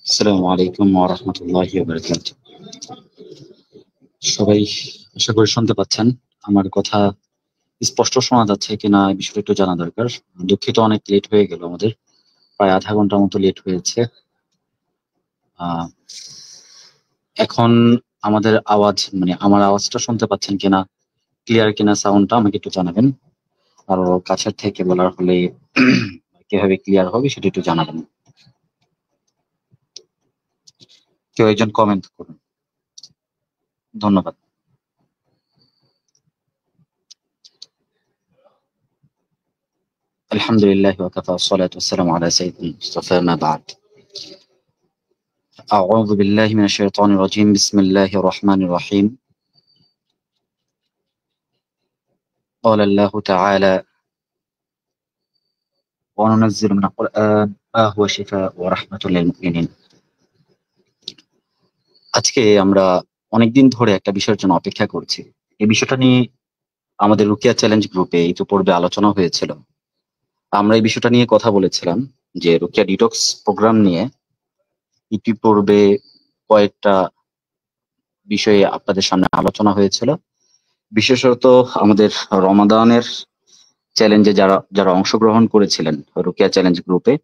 আসসালামু আলাইকুম ওয়া রাহমাতুল্লাহি ওয়া বারাকাতুহু। সবাই আশা করি শুনতে পাচ্ছেন। আমার কথা স্পষ্ট শোনা যাচ্ছে কিনা এই বিষয়টা একটু জানা দরকার। দুঃখিত, অনেক লেট হয়ে গেল আমাদের। প্রায় আধা ঘন্টার মতো লেট হয়েছে। আহ, এখন আমাদের আওয়াজ আমার আওয়াজটা শুনতে পাচ্ছেন কিনা, ক্লিয়ার কিনা সাউন্ডটা আমাকে একটু জানাবেন। আরো কাছের থেকে বলার হলে কিভাবে ক্লিয়ার হবে সেটা একটু জানাবেন। কেউ একজন কমেন্ট করুন, ধন্যবাদ। আলহামদুলিল্লাহ ওয়া কাফা ওয়াসসালাতু ওয়াসসালামু আলা সাইয়্যিদিল মুস্তাফা মা বা'দ। আউযু বিল্লাহি মিনাশ শাইতানির রাজীম। বিসমিল্লাহির রহমানির রহিম। قال الله تعالى: وننزل من القرآن ما هو شفاء ورحمة للمؤمنين। আজকে আমরা অনেকদিন ধরে একটা বিষয়ের জন্য অপেক্ষা করছি। এই বিষয়টা নিয়ে আমাদের রুকিয়া চ্যালেঞ্জ গ্রুপে ইতিপূর্বে আলোচনা হয়েছিল। আমরা এই বিষয়টা নিয়ে কথা বলেছিলাম যে রুকিয়া ডিটক্স প্রোগ্রাম নিয়ে ইতিপূর্বে কয়েকটা বিষয়ে আপনাদের সামনে আলোচনা হয়েছিল। বিশেষত আমাদের রমাদানের চ্যালেঞ্জে যারা যারা অংশগ্রহণ করেছিলেন রুকিয়া চ্যালেঞ্জ গ্রুপে,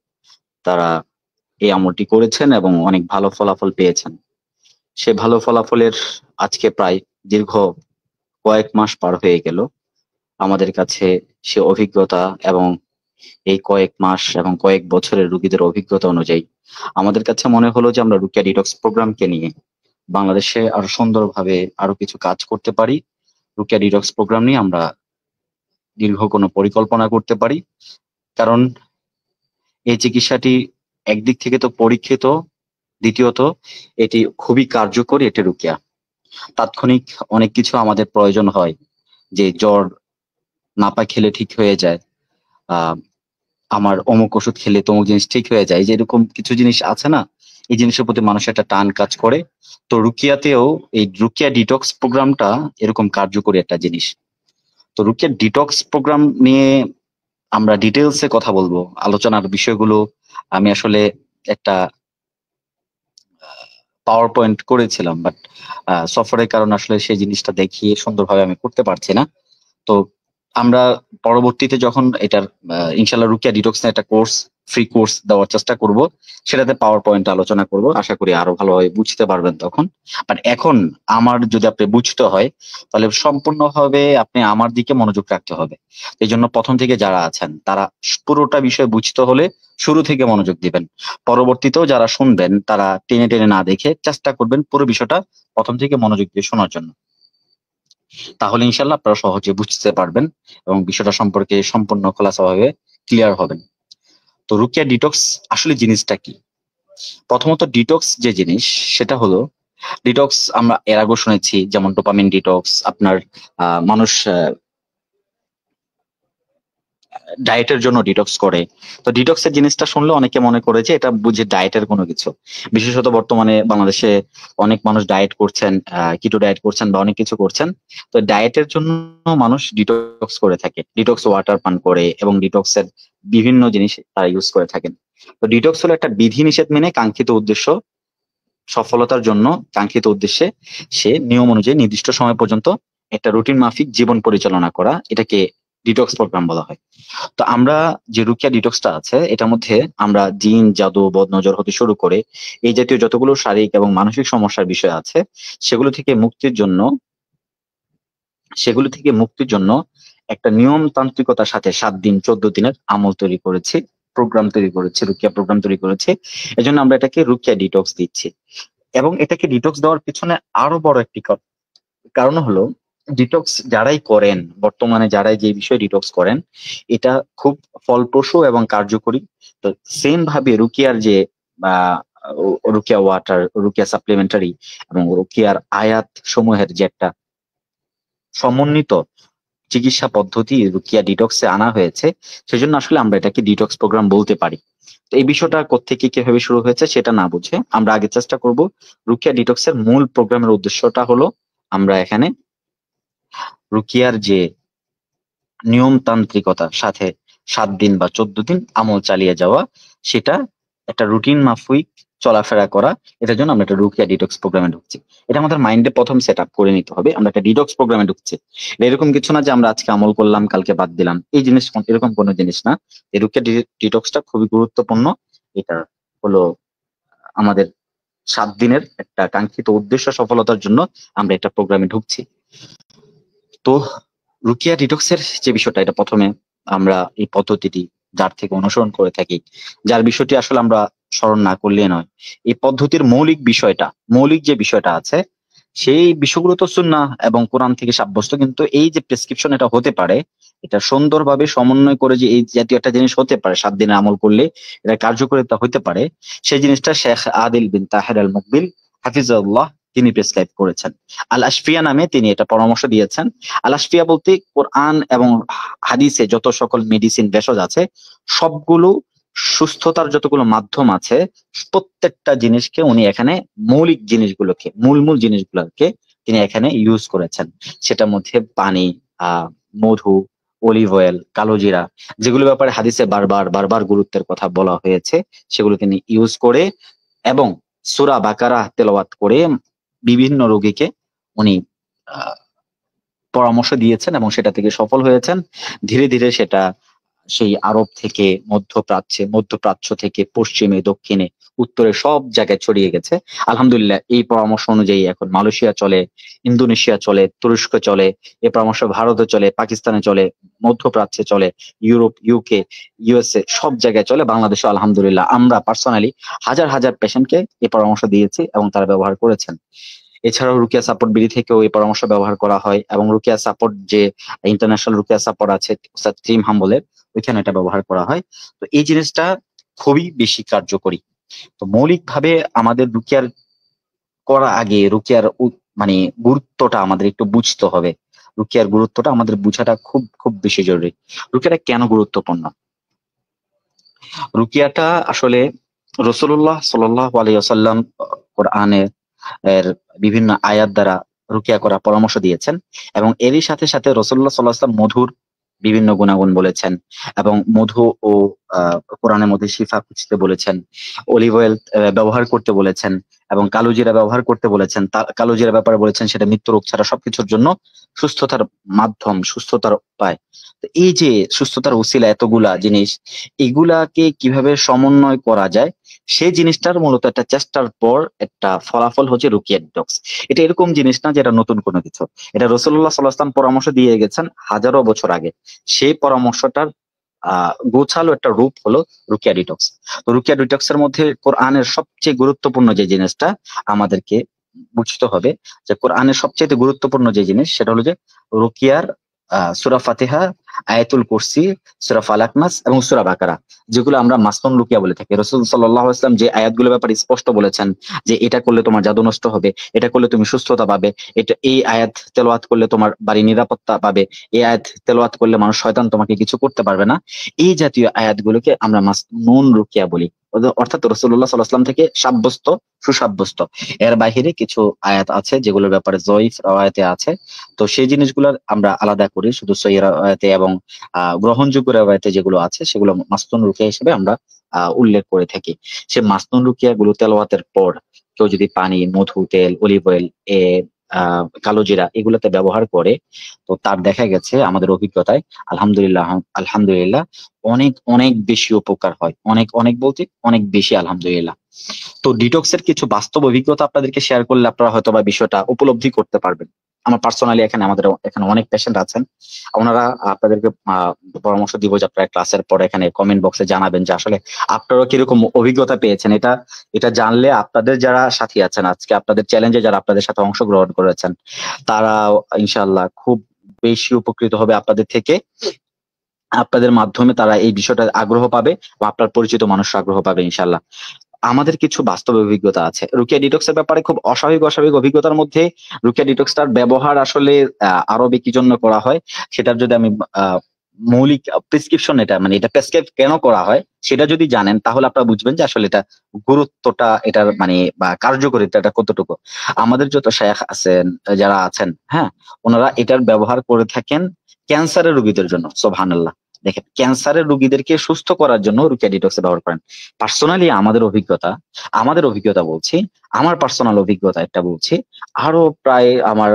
তারা এই আমলটি করেছেন এবং অনেক ভালো ফলাফল পেয়েছেন। সে ভালো ফলাফলের আজকে প্রায় দীর্ঘ কয়েক মাস পার হয়ে গেল। আমাদের কাছে সে অভিজ্ঞতা এবং এই কয়েক মাস এবং কয়েক বছরের রুগীদের অভিজ্ঞতা অনুযায়ী আমাদের কাছে মনে হলো যে আমরা রুকিয়া ডিটক্স প্রোগ্রামকে নিয়ে বাংলাদেশে আরো সুন্দরভাবে আরো কিছু কাজ করতে পারি। রুকিয়া ডিটক্স প্রোগ্রাম নিয়ে আমরা দীর্ঘ কোনো পরিকল্পনা করতে পারি, কারণ এই চিকিৎসাটি একদিক থেকে তো পরীক্ষিত, দ্বিতীয়ত এটি খুবই কার্যকরী। এটি রুকিয়া তাৎক্ষণিক অনেক কিছু আমাদের প্রয়োজন হয়, যে জ্বর নাপা খেলে ঠিক হয়ে যায়, আহ আমার অমুক ওষুধ খেলে তমুক জিনিস ঠিক হয়ে যায়, যে এরকম কিছু জিনিস আছে না, এই জিনিসের প্রতি মানুষের একটা টান কাজ করে। তো রুকিয়াতেও এই রুকিয়া ডিটক্স প্রোগ্রামটা এরকম কার্যকরী একটা জিনিস। তো রুকিয়া ডিটক্স প্রোগ্রাম নিয়ে আমরা ডিটেলসে কথা বলবো। আলোচনার বিষয়গুলো আমি আসলে একটা পাওয়ার পয়েন্ট করেছিলাম, বাট সফরের কারণে আসলে সেই জিনিসটা দেখিয়ে সুন্দরভাবে আমি করতে পারছি না। তো আমরা পরবর্তীতে যখন এটার ইনশাল্লাহ রুকিয়া ডিটক্স এর একটা কোর্স, ফ্রি কোর্স দেওয়ার চেষ্টা করব, সেটাতে পাওয়ার পয়েন্ট আলোচনা করব। আশা করি আরো ভালোভাবে বুঝতে পারবেন তখন। বাট এখন আমার যদি আপনি বুঝতে হয়, তাহলে সম্পূর্ণভাবে আপনি আমার দিকে মনোযোগ রাখতে হবে। এই জন্য প্রথম থেকে যারা আছেন তারা পুরোটা বিষয় বুঝতে হলে শুরু থেকে মনোযোগ দিবেন। পরবর্তীতেও যারা শুনবেন তারা টেনে টেনে না দেখে চেষ্টা করবেন পুরো বিষয়টা প্রথম থেকে মনোযোগ দিয়ে শোনার জন্য। তাহলে ইনশাল্লাহ আপনারা সহজে বুঝতে পারবেন এবং বিষয়টা সম্পর্কে সম্পূর্ণ খোলাসাভাবে ক্লিয়ার হবেন। তো রুকিয়া ডিটক্স আসলে জিনিসটা কি? প্রথমত ডিটক্স যে জিনিস সেটা হলো, ডিটক্স আমরা এর আগেও শুনেছি, যেমন ডোপামিন ডিটক্স, আপনার মানুষ ডায়েটের জন্য ডিটক্স করে। তো ডিটক্সের জিনিসটা শুনলে অনেকে মনে করে যে এটা বুঝে ডায়েটের কোনো কিছু। বিশেষত বর্তমানে বাংলাদেশে অনেক মানুষ ডায়েট করছেন, কিটো ডায়েট করছেন বা অনেক কিছু করছেন। তো ডায়েটের জন্য মানুষ ডিটক্স করে থাকে, ডিটক্স ওয়াটার পান করে এবং ডিটক্সের বিভিন্ন জিনিস তারা ইউজ করে থাকেন। তো ডিটক্স হলো একটা বিধিনিষেধ মেনে কাঙ্ক্ষিত উদ্দেশ্য সফলতার জন্য, কাঙ্ক্ষিত উদ্দেশ্যে সে নিয়ম অনুযায়ী নির্দিষ্ট সময় পর্যন্ত একটা রুটিন মাফিক জীবন পরিচালনা করা, এটাকে ডিটক্স প্রোগ্রাম বলা হয়। তো আমরা যে রুকিয়া ডিটক্সটা আছে এটার মধ্যে আমরা জিন, জাদু, বদনজর হতে শুরু করে এই জাতীয় যতগুলো শারীরিক এবং মানসিক সমস্যার বিষয় আছে সেগুলো থেকে মুক্তির জন্য একটা নিয়মতান্ত্রিকতার সাথে 7 দিন 14 দিনের আমল তৈরি করেছি, প্রোগ্রাম তৈরি করেছি, রুকিয়া প্রোগ্রাম তৈরি করেছি। এজন্য আমরা এটাকে রুকিয়া ডিটক্স দিচ্ছি। এবং এটাকে ডিটক্স দেওয়ার পিছনে আরো বড় একটি কারণ হলো, ডিটক্স যারাই করেন, বর্তমানে যারাই যে বিষয়ে ডিটক্স করেন, এটা খুব ফলপ্রসূ এবং কার্যকরী। তো সেম ভাবে রুকিয়ার যে রুকিয়া ওয়াটার, রুকিয়া সাপ্লিমেন্টারি এবং রুকিয়ার আয়াত সমূহের যে একটা সমন্বিত চিকিৎসা পদ্ধতি রুকিয়া ডিটক্সে আনা হয়েছে, সেজন্য আসলে আমরা এটাকে ডিটক্স প্রোগ্রাম বলতে পারি। তো এই বিষয়টা কোত্থেকে কিভাবে শুরু হয়েছে সেটা না বুঝে আমরা আগে চেষ্টা করব রুকিয়া ডিটক্সের মূল প্রোগ্রামের উদ্দেশ্যটা হলো আমরা এখানে রুকিয়ার যে নিয়মতান্ত্রিকতার সাথে 7 দিন বা 14 দিন আমল চালিয়ে যাওয়া, সেটা একটা রুটিন মাফিক চলাফেরা করা, এটার জন্য আমরা একটা রুকিয়া ডিটক্স প্রোগ্রামে ঢুকছি। এটা আমাদের মাইন্ডে প্রথম সেট আপ করে নিতে হবে, আমরা একটা ডিটক্স প্রোগ্রামে ঢুকছি। এরকম কিছু না যে আমরা আজকে আমল করলাম কালকে বাদ দিলাম, এই জিনিস এরকম কোনো জিনিস না। এই রুকিয়া ডিটক্সটা খুবই গুরুত্বপূর্ণ। এটা হলো আমাদের 7 দিনের একটা কাঙ্ক্ষিত উদ্দেশ্য সফলতার জন্য আমরা একটা প্রোগ্রামে ঢুকছি। তো রুকিয়া ডিটক্সের যে বিষয়টা, এটা প্রথমে আমরা এই পদ্ধতিটি যার থেকে অনুসরণ করে থাকি, যার বিষয়টি আসলে আমরা স্মরণ না করলে নয়, এই পদ্ধতির মৌলিক যে বিষয়টা আছে সেই বিষয়গুলো তো সুন্নাহ এবং কোরআন থেকে সাব্যস্ত, কিন্তু এই যে প্রেসক্রিপশন এটা হতে পারে, এটা সুন্দরভাবে সমন্বয় করে যে এই জাতীয় একটা জিনিস হতে পারে 7 দিনে আমল করলে এটা কার্যকারিতা হতে পারে, সেই জিনিসটা শেখ আদিল বিন তাহের আল মুকবিল হাফিজাহুল্লাহ তিনি প্রেসক্রাইব করেছেন। আল আশফিয়া নামে তিনি এটা পরামর্শ দিয়েছেন। আল আশফিয়া বলতে কোরআন এবং হাদিসে যত সকল মেডিসিন ভেষজ আছে সবগুলো, সুস্থতার যতগুলো মাধ্যম আছে প্রত্যেকটা জিনিসকে উনি এখানে মৌলিক জিনিসগুলোকে, মূল জিনিসগুলোকে তিনি এখানে ইউজ করেছেন। সেটার মধ্যে পানি, মধু, অলিভ অয়েল, কালো জিরা, যেগুলো ব্যাপারে হাদিসে বারবার গুরুত্বের কথা বলা হয়েছে, সেগুলো তিনি ইউজ করে এবং সূরা বাকারা তেলাওয়াত করে বিভিন্ন রোগীকে উনি পরামর্শ দিয়েছেন এবং সেটা থেকে সফল হয়েছেন। ধীরে ধীরে সেটা সেই আরব থেকে মধ্যপ্রাচ্য থেকে পশ্চিমে, দক্ষিণে, উত্তরে সব জায়গায় ছড়িয়ে গেছে। আলহামদুলিল্লাহ এই পরামর্শ অনুযায়ী এখন মালয়েশিয়া চলে, ইন্দোনেশিয়া চলে, তুরস্ক চলে, এই পরামর্শ ভারতে চলে, পাকিস্তানে চলে, মধ্যপ্রাচ্যে চলে, ইউরোপ, ইউকে, ইউএসএ সব জায়গায় চলে। বাংলাদেশে আলহামদুলিল্লাহ আমরা পার্সোনালি হাজার পেশেন্টকে এই পরামর্শ দিয়েছি এবং তারা ব্যবহার করেছেন। এছাড়াও রুকিয়া সাপোর্ট বিডি থেকেও এই পরামর্শ ব্যবহার করা হয় এবং রুকিয়া সাপোর্ট যে ইন্টারন্যাশনাল রুকিয়া সাপোর্ট আছে উস্তাদ ক্রিম হাম্বলের, ওইখানে এটা ব্যবহার করা হয়। তো এই জিনিসটা খুবই বেশি কার্যকরী। তো মৌলিকভাবে আমাদের রুকিয়ার করা আগে রুকিয়ার মানে গুরুত্বটা আমাদের একটু বুঝতে হবে। রুকিয়ার গুরুত্বটা আমাদের বুঝাটা খুব খুব বেশি জরুরি। রুকিয়াটা কেন গুরুত্বপূর্ণ? রুকিয়াটা আসলে রাসূলুল্লাহ সাল্লাল্লাহু আলাইহি ওয়াসাল্লাম কোরআনের বিভিন্ন আয়াত দ্বারা রুকিয়া করার পরামর্শ দিয়েছেন এবং এরই সাথে সাথে রাসূলুল্লাহ সাল্লাল্লাহু আলাইহি ওয়াসাল্লাম মধুর বিভিন্ন গুণাগুণ বলেছেন এবং মধু ও কোরআনের মধ্যে শিফা খুঁজতে বলেছেন, অলিভ অয়েল ব্যবহার করতে বলেছেন এবং কালো জিরা ব্যবহার করতে বলেছেন। কালো জিরা ব্যাপারে বলেছেন সেটা মৃত্যু রোগ ছাড়া সবকিছুর জন্য সুস্থতার মাধ্যম, সুস্থতার উপায়। তো এই যে সুস্থতার উসিলা এতগুলা জিনিস, এগুলাকে কিভাবে সমন্বয় করা যায় সেই জিনিসটার মূলত একটা চেষ্টার পর একটা ফলাফল হচ্ছে রুকিয়া ডিটক্স। এটা এরকম জিনিস না যেটা নতুন কোনো কিছু, এটা রাসূলুল্লাহ সাল্লাল্লাহু আলাইহি ওয়াসাল্লাম পরামর্শ দিয়ে গেছেন হাজারো বছর আগে। সেই পরামর্শটার গোছালো একটা রূপ হলো রুকিয়া ডিটক্স। তো রুকিয়া ডিটক্স এর মধ্যে কোরআনের সবচেয়ে গুরুত্বপূর্ণ যে জিনিসটা আমাদেরকে বুঝতে হবে, যে কোরআনের সবচেয়ে গুরুত্বপূর্ণ যে জিনিস সেটা হলো যে রুকিয়ার সূরা ফাতিহা, আয়াতুল কুরসি, সূরা ফালাক নাস এবং সূরা বাকারা, যেগুলো আমরা মাসনুন রুকিয়া বলে থাকি। রাসূল সাল্লাল্লাহু আলাইহি ওয়াসাল্লাম যে আয়াতগুলোর ব্যাপারে স্পষ্ট বলেছেন যে এটা করলে তোমার জাদু নষ্ট হবে, এটা করলে তুমি সুস্থতা পাবে, এটা এই আয়াত তেলাওয়াত করলে তোমার বাড়ি নিরাপত্তা পাবে, এই আয়াত তেলাওয়াত করলে মানুষ শয়তান তোমাকে কিছু করতে পারবে না, এই জাতীয় আয়াতগুলোকে আমরা মাসনুন রুকিয়া বলি। অর্থাৎ রাসূলুল্লাহ সাল্লাল্লাহু আলাইহি ওয়াসাল্লাম থেকে সুসাব্যস্ত। এর বাহিরে কিছু আয়াত আছে যেগুলোর ব্যাপারে জয়ীফ রাওয়ায়াতে আছে, তো সেই জিনিসগুলো আমরা আলাদা করি। শুধু সহিহ রাওয়ায়াতে এবং গ্রহণযোগ্য রাওয়ায়াতে যেগুলো আছে সেগুলো মাসনুন রুকিয়া হিসেবে আমরা উল্লেখ করে থাকি। সে মাসনুন রুকিয়া গুলো তেলাওয়াতের পর কেউ যদি পানি, মধু, তেল, অলিভ অয়েল কালো জিরা এগুলোতে ব্যবহার করে। তো তার দেখা গেছে আমাদের অভিজ্ঞতায়, আলহামদুলিল্লাহ আলহামদুলিল্লাহ, অনেক অনেক বেশি উপকার হয়, অনেক অনেক বলতে অনেক বেশি, আলহামদুলিল্লাহ। তো ডিটক্সের কিছু বাস্তব অভিজ্ঞতা আপনাদেরকে শেয়ার করলে আপনারা হয়তো বা বিষয়টা উপলব্ধি করতে পারবেন। আমার পার্সোনালি আমাদের এখানে অনেক পেশেন্ট আছেন, ওনারা আপনাদেরকে পরামর্শ দিব যে আপনারা ক্লাসের পরে এখানে কমেন্ট বক্সে জানাবেন যে আসলে আপনারা কিরকম অভিজ্ঞতা পেয়েছেন। এটা এটা জানলে আপনাদের যারা সাথী আছেন আজকে আপনাদের চ্যালেঞ্জে যারা আপনাদের সাথে অংশগ্রহণ করেছেন, তারা ইনশাআল্লাহ খুব বেশি উপকৃত হবে আপনাদের থেকে। আপনাদের মাধ্যমে তারা এই বিষয়টা আগ্রহ পাবে বা আপনার পরিচিত মানুষ আগ্রহ পাবে ইনশাআল্লাহ। আমাদের কিছু বাস্তব অভিজ্ঞতা আছে রুকিয়া ডিটক্সের ব্যাপারে। খুব অস্বাভাবিক অস্বাভাবিক অভিজ্ঞতার মধ্যে রুকিয়া ডিটক্সটার ব্যবহার আসলে আরবে কি জন্য করা হয়, সেটার যদি আমি মৌলিক প্রেসক্রিপশন, এটা মানে এটা প্রেসক্রাইব কেন করা হয় সেটা যদি জানেন, তাহলে আপনারা বুঝবেন যে আসলে এটা গুরুত্বটা, এটার মানে বা কার্যকারিতা এটা কতটুকু। আমাদের যত শায়েখ আছেন, যারা আছেন, হ্যাঁ, ওনারা এটার ব্যবহার করে থাকেন ক্যান্সারের রোগীদের জন্য। সুবহানাল্লাহ, দেখেন, ক্যান্সারের রোগীদেরকে সুস্থ করার জন্য রুকিয়া ডিটক্স ব্যবহার করেন। পার্সোনালি আমাদের অভিজ্ঞতা বলছি, আমার পার্সোনাল অভিজ্ঞতা একটা বলছি। আরো প্রায় আমার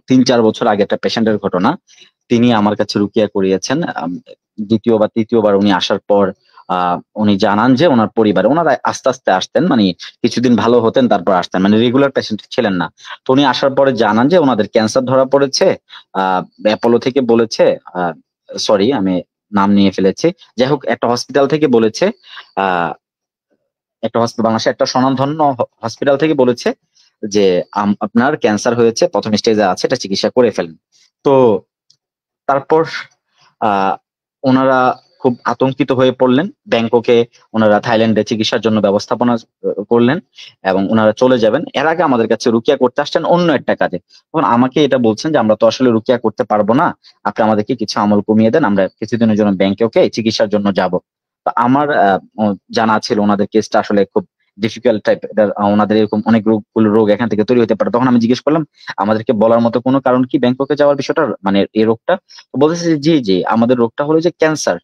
3-4 বছর আগে একটা পেশেন্টের ঘটনা। তিনি আমার কাছে রুকিয়া করিয়েছেন। দ্বিতীয় বা তৃতীয়বার উনি আসার পর উনি জানান যে ওনার পরিবারে, ওনারা আস্তে আস্তে আসতেন, মানে কিছুদিন ভালো হতেন তারপর আসতেন, মানে রেগুলার পেশেন্ট ছিলেন না। তো উনি আসার পরে জানান যে ওনাদের ক্যান্সার ধরা পড়েছে। অ্যাপোলো থেকে বলেছে, সরি আমি নাম নিয়ে ফেলেছি, যাই হোক একটা হসপিটাল থেকে বলেছে, আহ একটা হসপিটাল, বাংলাদেশে একটা স্বনামধন্য হসপিটাল থেকে বলেছে যে আপনার ক্যান্সার হয়েছে, প্রথম স্টেজে আছে, এটা চিকিৎসা করে ফেলেন। তো তারপর আহ ওনারা খুব আতঙ্কিত হয়ে পড়লেন। ব্যাংককে ওনারা থাইল্যান্ডে চিকিৎসার জন্য ব্যবস্থাপনা করলেন এবং ওনারা চলে যাবেন। এর আগে আমাদের কাছে রুকিয়া করতে আসছেন অন্য একটা কাজে। তখন আমাকে এটা বলছেন যে আমরা তো আসলে রুকিয়া করতে পারবো না, আপনি আমাদেরকে কিছু আমল কমিয়ে দেন, আমরা কিছুদিনের জন্য ব্যাংককে চিকিৎসার জন্য যাব। তো আমার জানা ছিল ওনাদের কেসটা আসলে খুব ডিফিকাল্ট টাইপ, ওনাদের এরকম অনেক রোগ এখান থেকে তৈরি হতে পারে। তখন আমি জিজ্ঞেস করলাম আমাদেরকে বলার মতো কোনো কারণ কি ব্যাংককে যাওয়ার বিষয়টা, মানে এই রোগটা? তো বলতেছে যে জি জি, আমাদের রোগটা হলো যে ক্যান্সার।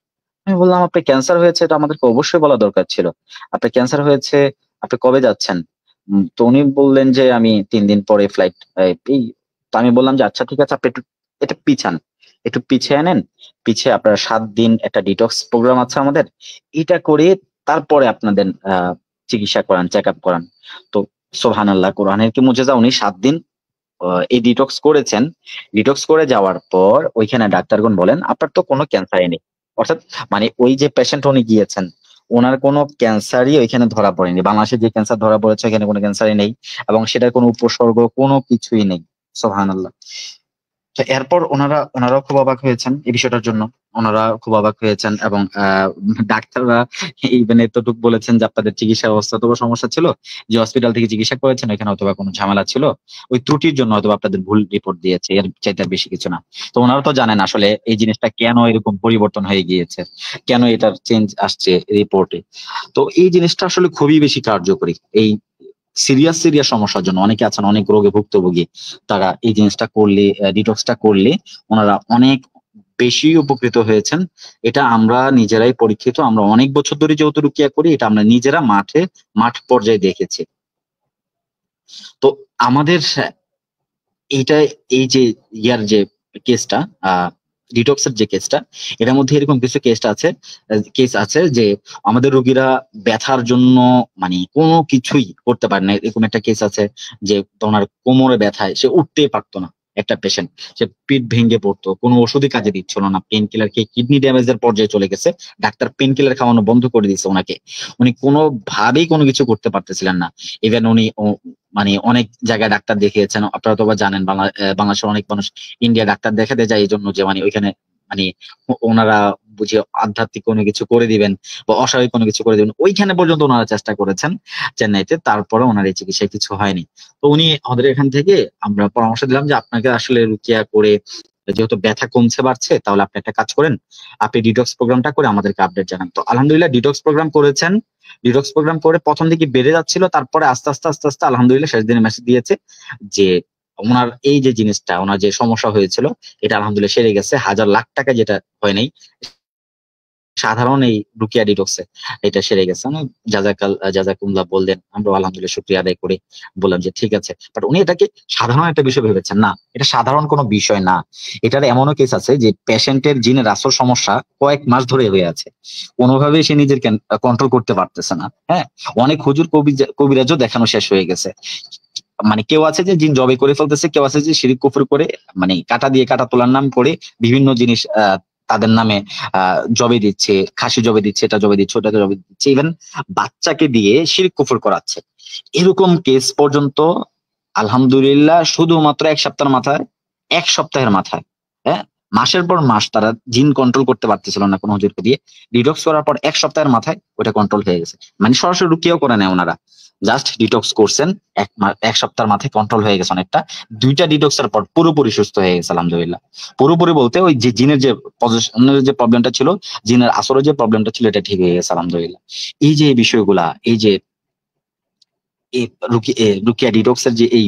আমি বললাম আপনার ক্যান্সার হয়েছে, এটা আমাদেরকে অবশ্যই বলা দরকার ছিল। আপনার ক্যান্সার হয়েছে, আপনি কবে যাচ্ছেন? তো উনি বললেন যে আমি 3 দিন পরে ফ্লাইট। এই, তো আমি বললাম যে আচ্ছা ঠিক আছে, আপনি একটু এটা পিছান, একটু পিছিয়ে নেন। পিছিয়ে আপনার 7 দিন একটা ডিটক্স প্রোগ্রাম আছে আমাদের, এটা করে তারপরে আপনাদের চিকিৎসা করান, চেক আপ করান। তো সুবহানাল্লাহ, কোরআনের কি মুজিজা, উনি 7 দিন এই ডিটক্স করেছেন। ডিটক্স করে যাওয়ার পর ওইখানে ডাক্তারগণ বলেন আপনার তো কোনো ক্যান্সারই নেই। অর্থাৎ মানে ওই যে পেশেন্ট উনি গিয়েছেন, ওনার কোনো ক্যান্সারই ওইখানে ধরা পড়েনি। বাংলাদেশে যে ক্যান্সার ধরা পড়েছে এখানে কোনো ক্যান্সারই নেই, এবং সেটার কোনো উপসর্গ কোনো কিছুই নেই। সুবহানাল্লাহ। তো এরপর ওনারাও খুব অবাক হয়েছেন এই বিষয়টার জন্য। ওনারা খুব অবাক হয়েছেন এবং ডাক্তাররা ইভেন এতটুকু বলেছেন যে আপনাদের চিকিৎসা ব্যবস্থা তো সমস্যা ছিল, যে হসপিটাল থেকে চিকিৎসা করেছেন এখানে হয়তোবা কোনো ঝামেলা ছিল, ওই ত্রুটির জন্য হয়তো আপনাদের ভুল রিপোর্ট দিয়েছে, এর চাইতে আর বেশি কিছু না। তো ওনারা তো জানেন আসলে এই জিনিসটা কেন এরকম পরিবর্তন হয়ে গিয়েছে, কেন এটার চেঞ্জ আসছে রিপোর্টে। তো এই জিনিসটা আসলে খুবই বেশি কার্যকরী। এই সিরিয়াস সিরিয়াস সমস্যার জন্য অনেকে আছেন, অনেক রোগে ভুক্তভোগী, তারা এই জিনিসটা করলে, ডিটক্সটা করলে ওনারা অনেক বেশি উপকৃত হয়েছেন। এটা আমরা নিজেরাই পরীক্ষিত, আমরা অনেক বছর ধরে যেহেতু রুকিয়া করি, এটা আমরা নিজেরা মাঠ পর্যায়ে দেখেছি। তো আমাদের এইটা, এই যে ইয়ার যে কেসটা, ডিটক্সের যে কেসটা, এটার মধ্যে এরকম কিছু কেস আছে যে আমাদের রোগীরা ব্যথার জন্য মানে কোনো কিছুই করতে পারে না। এরকম একটা কেস আছে যে ওনার কোমরে ব্যথায় সে উঠতেই পারতো না। একটা পেশেন্ট, সে পিঠ ভেঙে পড়তো, কোনো ওষুধই কাজে দিচ্ছিল না, পেন কিলার খেয়ে কিডনি ড্যামেজের পর্যায়ে চলে গেছে। ডাক্তার পেন কিলার খাওয়ানো বন্ধ করে দিয়েছে ওনাকে। উনি কোনোভাবেই কোনো কিছু করতে পারতেছিলেন না। ইভেন উনি মানে অনেক জায়গায় ডাক্তার দেখিয়েছেন, আপনারা তো আবার জানেন বাংলাদেশের অনেক মানুষ ইন্ডিয়া ডাক্তার দেখাতে যায় এই জন্য যে মানে ওইখানে মানে ওনারা বুঝে আধ্যাত্মিক কোনো কিছু করে দিবেন বা অস্বাভাবিক কোনো কিছু করে দিবেন, ওইখানে পর্যন্ত ওনারা চেষ্টা করেছেন চেন্নাইতে, তারপরে ওনার এই চিকিৎসায় কিছু হয়নি। তো উনি আমাদের এখান থেকে আমরা পরামর্শ দিলাম যে আপনাকে আসলে রুকিয়া করে যেহেতু ব্যথা কমছে বাড়ছে, তাহলে আপনি একটা কাজ করেন, আপনি ডিটক্স প্রোগ্রামটা করে আমাদেরকে আপডেট জানান। তো আলহামদুলিল্লাহ ডিটক্স প্রোগ্রাম করেছেন। ডিটক্স প্রোগ্রাম করে প্রথম দিকে বেড়ে যাচ্ছিল, তারপরে আস্তে আস্তে আস্তে আস্তে আলহামদুলিল্লাহ শেষ দিনে মেসেজ দিয়েছে যে ওনার এই যে জিনিসটা, ওনার যে সমস্যা হয়েছিল, এটা আলহামদুলিল্লাহ সেরে গেছে। হাজার লাখ টাকা যেটা হয় নাই, সাধারণ এই রুকিয়া ডিটক্সে এটা সেরে গেছে। জাজাকুল্লাহ বললেন, আমরা আলহামদুলিল্লাহ শুকরিয়া আদায় করে বললাম যে ঠিক আছে। বাট উনি এটাকে সাধারণ একটা বিষয় ভেবেছেন না, এটা সাধারণ কোনো বিষয় না। এটার এমনও কেস আছে যে পেশেন্টের জিনের আসল সমস্যা কয়েক মাস ধরে হয়ে আছে, কোনোভাবেই সে নিজের কন্ট্রোল করতে পারতেছে না। হ্যাঁ, অনেক হুজুর কবিরাজও দেখানো শেষ হয়ে গেছে। মানে কেউ আছে যে জিন জবে করে ফেলতেছে, কেউ আছে যে শিরিক কুফর করে, মানে কাটা দিয়ে কাটা তোলার নাম করে বিভিন্ন জিনিস তাদের নামে জবে দিচ্ছে, খাসি জবে দিচ্ছে, এটা জবে দিচ্ছে, ওটা জবে দিচ্ছে, ইভেন বাচ্চাকে দিয়ে শিরিক কুফর করাচ্ছে। এরকম কেস পর্যন্ত আলহামদুলিল্লাহ শুধুমাত্র এক সপ্তাহের মাথায়, হ্যাঁ, মাসের পর মাস তারা জিন কন্ট্রোল করতে পারতেছিল না কোনো হুজুরকে দিয়ে। ডিটক্স করার পর এক সপ্তাহের মাথায় ওটা কন্ট্রোল হয়ে গেছে। মানে সরাসরি রুকিয়াও করে নেয় ওনারা, জাস্ট ডিটক্স করছেন, এক সপ্তাহের মাথায় কন্ট্রোল হয়ে গেছে অনেকটা। 2টা ডিটক্সের পর পুরোপুরি সুস্থ হয়ে গেছে আলহামদুলিল্লাহ। পুরোপুরি বলতে ওই যে জিনের যে পজিশনের যে প্রবলেমটা ছিল, জিনের আসরের যে প্রবলেমটা ছিল, এটা ঠিক হয়ে গেছে আলহামদুলিল্লাহ। এই যে এই বিষয়গুলা, এই যে এই রুকিয়া ডিটক্স এর যে এই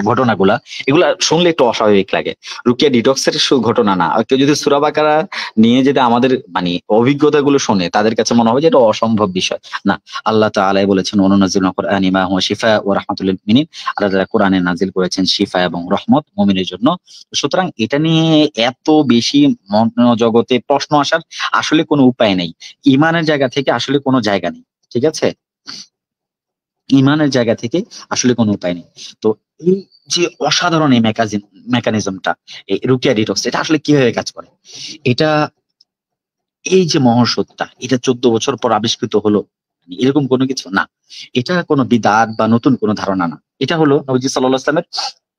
ঘটনাগুলা, এগুলা শুনলে একটু অস্বাভাবিক লাগে। রুকিয়া ডিটক্স এর ঘটনা না, কেউ যদি সূরা বাকারা নিয়ে যেটা আমাদের মানে অভিজ্ঞতাগুলো শোনে, তাদের কাছে মনে হবে যে এটা অসম্ভব বিষয়। না, আল্লাহ তাআলা বলেছেন ওয়ানুনাজ্জিলুল কুরআনি মা হুয়া শিফা ওয়া রাহমাতুল লিল মুমিনিন, আল্লাহ তাআলা কোরআনে নাজিল করেছেন শিফা এবং রহমত মুমিনের জন্য। সুতরাং এটা নিয়ে এত বেশি মন জগতে প্রশ্ন আসার আসলে কোনো উপায় নেই। ইমানের জায়গা থেকে আসলে কোনো জায়গা নেই, ঠিক আছে? ইমানের জায়গা থেকে আসলে কোনো উপায় নেই। তো এই যে অসাধারণ এই মেকানিজমটা, এই রুকিয়া ডিটক্স, এটা আসলে কিভাবে কাজ করে, এটা এই যে মহৌষধটা, এটা 14 বছর পর আবিষ্কৃত হলো, মানে এরকম কোনো কিছু না। এটা কোনো বিদআত বা নতুন কোনো ধারণা না। এটা হলো নবীজি সাল্লাল্লাহু আলাইহি ওয়াসাল্লামের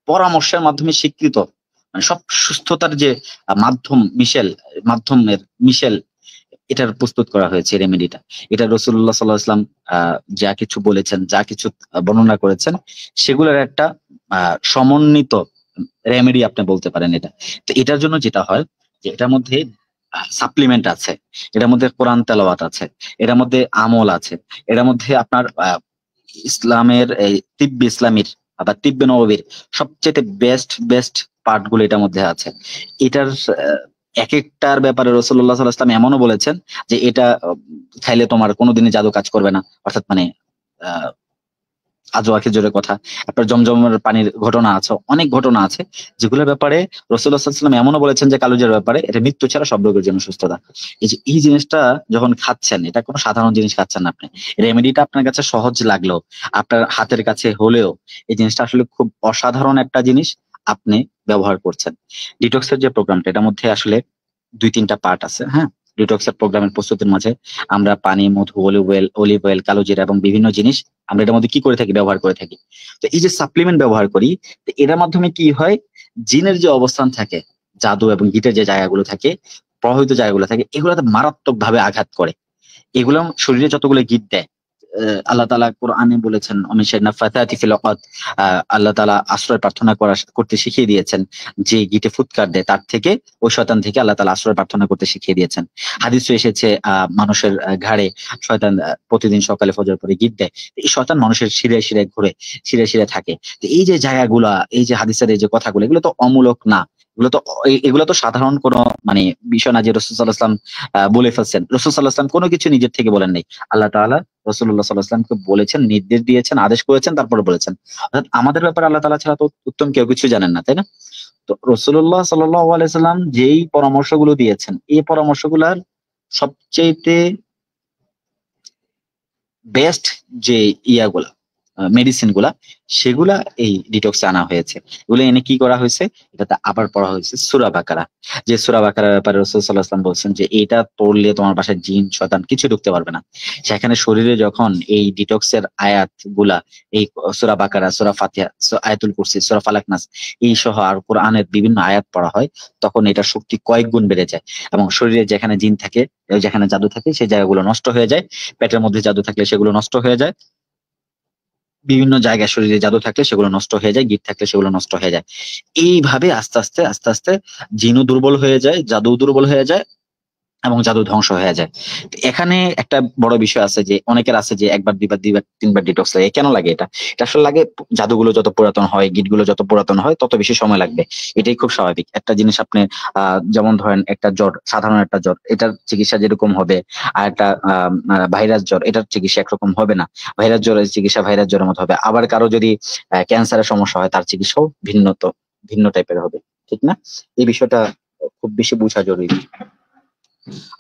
পরামর্শের মাধ্যমে স্বীকৃত, মানে সব সুস্থতার যে মাধ্যমের মিশেল, এটার প্রস্তুত করা হয়েছে রেমেডিটা। এটা রাসূলুল্লাহ সাল্লাল্লাহু আলাইহি ওয়াসাল্লাম যা কিছু বলেছেন, যা কিছু বর্ণনা করেছেন, সেগুলোর একটা সমন্বিত রেমেডি আপনি বলতে পারেন এটা। তো এটার জন্য যেটা হয় যে এটার মধ্যে সাপ্লিমেন্ট আছে, এটার মধ্যে কোরআন তেলাওয়াত আছে, এটার মধ্যে আমল আছে, এটার মধ্যে আপনার ইসলামের এই তিব্বে ইসলামীর বা তিব্বে নববীর সবচেয়ে বেস্ট বেস্ট পার্ট গুলো এটার মধ্যে আছে। এটার এক একটার ব্যাপারে রাসূলুল্লাহ সাল্লাল্লাহু আলাইহি ওয়াসাল্লাম এমনও বলেছেন যে এটা খাইলে তোমার কোনোদিনই জাদু কাজ করবে না, অর্থাৎ মানে আহ আজওয়া খেজুরের কথা, আপনার জমজমের পানির ঘটনা আছে, অনেক ঘটনা আছে যেগুলোর ব্যাপারে রাসূলুল্লাহ সাল্লাল্লাহু আলাইহি ওয়াসাল্লাম এমনও বলেছেন যে কালুজার ব্যাপারে এটা মৃত্যু ছাড়া সব রোগের জন্য সুস্থতা। এই যে এই জিনিসটা যখন খাচ্ছেন, এটা কোনো সাধারণ জিনিস খাচ্ছেন না আপনি। রেমেডিটা আপনার কাছে সহজ লাগলেও, আপনার হাতের কাছে হলেও, এই জিনিসটা আসলে খুব অসাধারণ একটা জিনিস আপনি ব্যবহার করছেন। ডিটক্সের যে প্রোগ্রামটা, এটার মধ্যে আসলে 2-3টা পার্ট আছে। হ্যাঁ, ডিটক্সের প্রোগ্রামের প্রস্তুতির মাঝে আমরা পানি, মধু, অলিভ অয়েল, কালো জিরা এবং বিভিন্ন জিনিস আমরা এটার মধ্যে কি করে থাকি, ব্যবহার করে থাকি। তো এই যে সাপ্লিমেন্ট ব্যবহার করি, তো এটার মাধ্যমে কি হয়, জিনের যে অবস্থান থাকে, জাদু এবং গিটের যে জায়গাগুলো থাকে, প্রভাবিত জায়গাগুলো থাকে, এগুলোতে মারাত্মক ভাবে আঘাত করে। এগুলো শরীরে যতগুলো গিট দেয়, আল্লাহ তাআলা কোরআনে বলেছেন আল্লাহ তাআলা আশ্রয় প্রার্থনা করতে শিখিয়ে দিয়েছেন। যে গিটে ফুৎকার দেয় তার থেকে, ওই শয়তান থেকে আল্লাহ তাআলা আশ্রয় প্রার্থনা করতে শিখিয়ে দিয়েছেন। হাদিসে এসেছে মানুষের ঘাড়ে শয়তান প্রতিদিন সকালে ফজর পরে গিট দেয়। এই শয়তান মানুষের শিরায় শিরায় ঘুরে, শিরায় শিরায় থাকে। তো এই যে জায়গাগুলা, এই যে হাদিসের এই যে কথাগুলো, এগুলো তো অমূলক না। এগুলো তো সাধারণ কোনো মানে বিষয় না যে রাসূল সাল্লাল্লাহু আলাইহি ওয়াসাল্লাম বলে ফেলছেন। রাসূল সাল্লাল্লাহু আলাইহি ওয়াসাল্লাম কোনো কিছু নিজের থেকে বলেন নাই। আল্লাহ তাআলা রাসূলুল্লাহ সাল্লাল্লাহু আলাইহি ওয়াসাল্লামকে বলেছেন, নির্দেশ দিয়েছেন, আদেশ করেছেন, তারপরে বলেছেন। অর্থাৎ আমাদের ব্যাপারে আল্লাহ তাআলা ছাড়া তো উত্তম কেউ কিছু জানেন না, তাই না? তো রাসূলুল্লাহ সাল্লাল্লাহু আলাইহি ওয়াসাল্লাম যেই পরামর্শগুলো দিয়েছেন, এই পরামর্শগুলার সবচেয়ে বেস্ট যে ইয়াগুলা, মেডিসিন গুলা, সেগুলা এই ডিটক্সে আনা হয়েছে। এগুলো এনে কি করা হয়েছে, এটাতে আবার পড়া হয়েছে সূরা বাকারা। যে সূরা বাকারার ব্যাপারে রাসূল সাল্লাল্লাহু আলাইহি ওয়াসাল্লাম বলছেন যে এটা পড়লে তোমার বাসায় জিন শয়তান কিছু ঢুকতে পারবে না। সেখানে শরীরে যখন এই ডিটক্সের আয়াত গুলা, এই সূরা বাকারা, সূরা ফাতিহা, আয়াতুল কুরসি, সূরা ফালাক নাস, এই সহ আর কোরআনের বিভিন্ন আয়াত পড়া হয়, তখন এটার শক্তি কয়েক গুণ বেড়ে যায়। এবং শরীরে যেখানে জিন থাকে, যেখানে জাদু থাকে, সেই জায়গাগুলো নষ্ট হয়ে যায়। পেটের মধ্যে জাদু থাকলে সেগুলো নষ্ট হয়ে যায়, বিভিন্ন জায়গায় শরীরে জাদু থাকলে সেগুলো নষ্ট হয়ে যায়, গিট থাকলে সেগুলো নষ্ট হয়ে যায়। এইভাবে আস্তে আস্তে আস্তে আস্তে জিনও দুর্বল হয়ে যায়, জাদু দুর্বল হয়ে যায়, এবং জাদু ধ্বংস হয়ে যায়। তো এখানে একটা বড় বিষয় আছে যে অনেকের আছে যে একবার দুইবার দুইবার তিনবার ডিটক্স লাগে। কেন লাগে এটা? এটা আসলে লাগে জাদুগুলো যত পুরাতন হয়, গিটগুলো যত পুরাতন হয়, তত বেশি সময় লাগবে। এটাই খুব স্বাভাবিক। একটা জিনিস আপনি যেমন ধরেন একটা জ্বর, সাধারণ একটা জ্বর, এটার চিকিৎসা যেরকম হবে, আর একটা ভাইরাস জ্বর, এটার চিকিৎসা একরকম হবে না। ভাইরাস জ্বরের চিকিৎসা ভাইরাস জ্বরের মতো হবে। আবার কারো যদি ক্যান্সারের সমস্যা হয়, তার চিকিৎসাও ভিন্ন টাইপের হবে। ঠিক না? এই বিষয়টা খুব বেশি বোঝা জরুরি।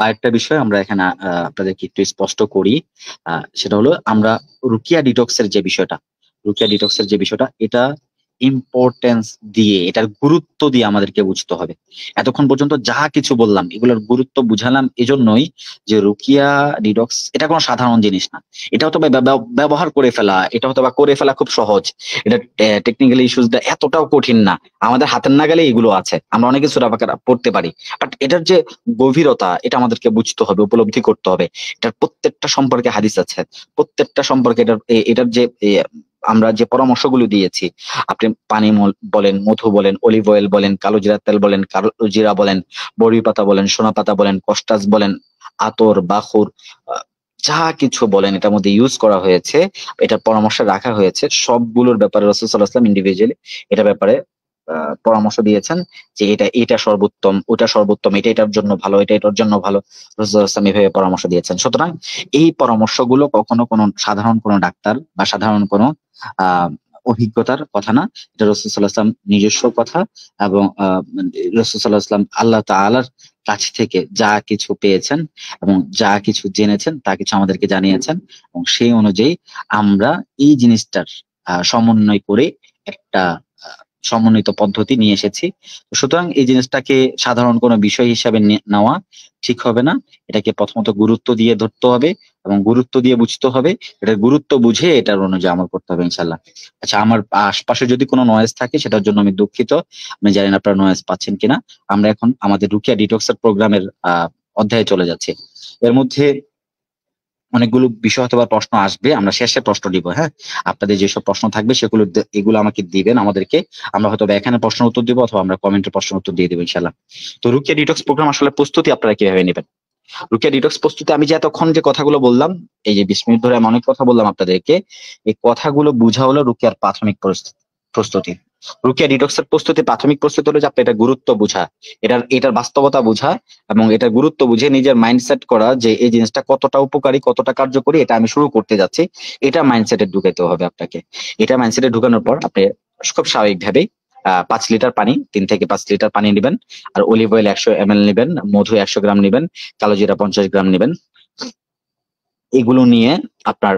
আরেকটা বিষয় আমরা এখানে আপনাদেরকে একটু স্পষ্ট করি, সেটা হলো আমরা রুকিয়া ডিটক্সের যে বিষয়টা, এটা ইম্পর্টেন্স দিয়ে, এটার গুরুত্ব দিয়ে আমাদেরকে বুঝতে হবে। এতক্ষণ পর্যন্ত যা কিছু বললাম এগুলোর গুরুত্ব বুঝালাম এজন্যই যে রুকিয়া ডিটক্স এটা কোনো সাধারণ জিনিস না। এটা হয়তো ব্যবহার করে ফেলা, এটা হয়তো বা করে ফেলা খুব সহজ। এটা টেকনিক্যালি ইস্যুসটা এতটাও কঠিন না। আমাদের হাতের নাগালে এগুলো আছে, আমরা অনেকে সূরা বাকারা পড়তে পারি, বাট এটার যে গভীরতা এটা আমাদেরকে বুঝতে হবে, উপলব্ধি করতে হবে। এটার প্রত্যেকটা সম্পর্কে হাদিস আছে, প্রত্যেকটা সম্পর্কে এটার যে আমরা যে পরামর্শগুলো দিয়েছি, আপনি পানি বলেন, মধু বলেন, অলিভ অয়েল বলেন, কালো জিরার তেল বলেন, কালো জিরা বলেন, বড়ি পাতা বলেন, সোনা পাতা বলেন, কষ্টাস বলেন, আতর, বাখুর, যা কিছু বলেন এটার মধ্যে ইউজ করা হয়েছে, এটা পরামর্শ রাখা হয়েছে, সবগুলোর ব্যাপারে রাসূল সাল্লাল্লাহু আলাইহি ওয়াসাল্লাম ইন্ডিভিজুয়ালি এটা ব্যাপারে পরামর্শ দিয়েছেন যে এটা সর্বোত্তম, ওটা সর্বোত্তম, এটার জন্য ভালো, এটার জন্য ভালো। রাসূল সাল্লাল্লাহু আলাইহি ওয়াসাল্লাম এভাবে পরামর্শ দিয়েছেন। সুতরাং এই পরামর্শগুলো কখনো কোনো সাধারণ কোনো ডাক্তার বা সাধারণ কোনো আহ অভিজ্ঞতার কথা না। এটা রাসূল সাল্লাল্লাহু আলাইহি ওয়াসাল্লাম নিজস্ব কথা, এবং রাসূল সাল্লাল্লাহু আলাইহি ওয়াসাল্লাম আল্লাহ তাআলার কাছ থেকে যা কিছু পেয়েছেন এবং যা কিছু জেনেছেন তা কিছু আমাদেরকে জানিয়েছেন, এবং সেই অনুযায়ী আমরা এই জিনিসটার সমন্বয় করে একটা সমন্বিত পদ্ধতি নিয়ে এসেছি। সুতরাং এই জিনিসটাকে সাধারণ কোনো বিষয় হিসাবে নেওয়া ঠিক হবে না। এটাকে প্রথমত গুরুত্ব দিয়ে ধরতে হবে এবং গুরুত্ব দিয়ে বুঝতে হবে। এটার গুরুত্ব বুঝে এটার অনুযায়ী আমল করতে হবে ইনশাল্লাহ। আচ্ছা, আমার আশপাশে যদি কোনো নয়েজ থাকে সেটার জন্য আমি দুঃখিত। আমি জানি না আপনারা নয়েজ পাচ্ছেন কিনা। আমরা এখন আমাদের রুকিয়া ডিটক্সের প্রোগ্রামের অধ্যায়ে চলে যাচ্ছি। এর মধ্যে অনেকগুলো বিষয় অথবা প্রশ্ন আসবে, আমরা শেষে প্রশ্ন দিব। হ্যাঁ, আপনাদের যেসব প্রশ্ন থাকবে এগুলো আমাকে দিবেন আমাদেরকে। আমরা হয়তো এখানে প্রশ্ন উত্তর দিব অথবা আমরা কমেন্টে প্রশ্ন উত্তর দিয়ে দেবো ইনশাল্লাহ। তো রুকিয়া ডিটক্স প্রোগ্রাম আসলে প্রস্তুতি আপনারা কিভাবে নেবেন? রুকিয়া ডিটক্স প্রস্তুতি আমি যে এতক্ষণ যে কথাগুলো বললাম, এই যে 20 মিনিট ধরে আমি অনেক কথা বললাম আপনাদেরকে, এই কথাগুলো বুঝা হলো রুকিয়ার প্রাথমিক প্রস্তুতি। রুকিয়া ডিটক্সের প্রস্তুতি, প্রাথমিক প্রস্তুতি হলো যে আপনি এটা গুরুত্ব বুঝা, এটার বাস্তবতা বুঝা এবং এটার গুরুত্ব বুঝে নিজের মাইন্ডসেট করা যে এই জিনিসটা কতটা উপকারী, কতটা কার্যকরী, এটা আমি শুরু করতে যাচ্ছি, এটা মাইন্ডসেটে ঢুকাইতে হবে আপনাকে। এটা মাইন্ডসেটে ঢুকানোর পর আপনি খুব স্বাভাবিকভাবেই 5 লিটার পানি, 3 থেকে 5 লিটার পানি নেবেন, আর অলিভ অয়েল 100 ml নেবেন, মধু 100 গ্রাম নেবেন, কালো জিরা 50 গ্রাম নেবেন। এগুলো নিয়ে আপনার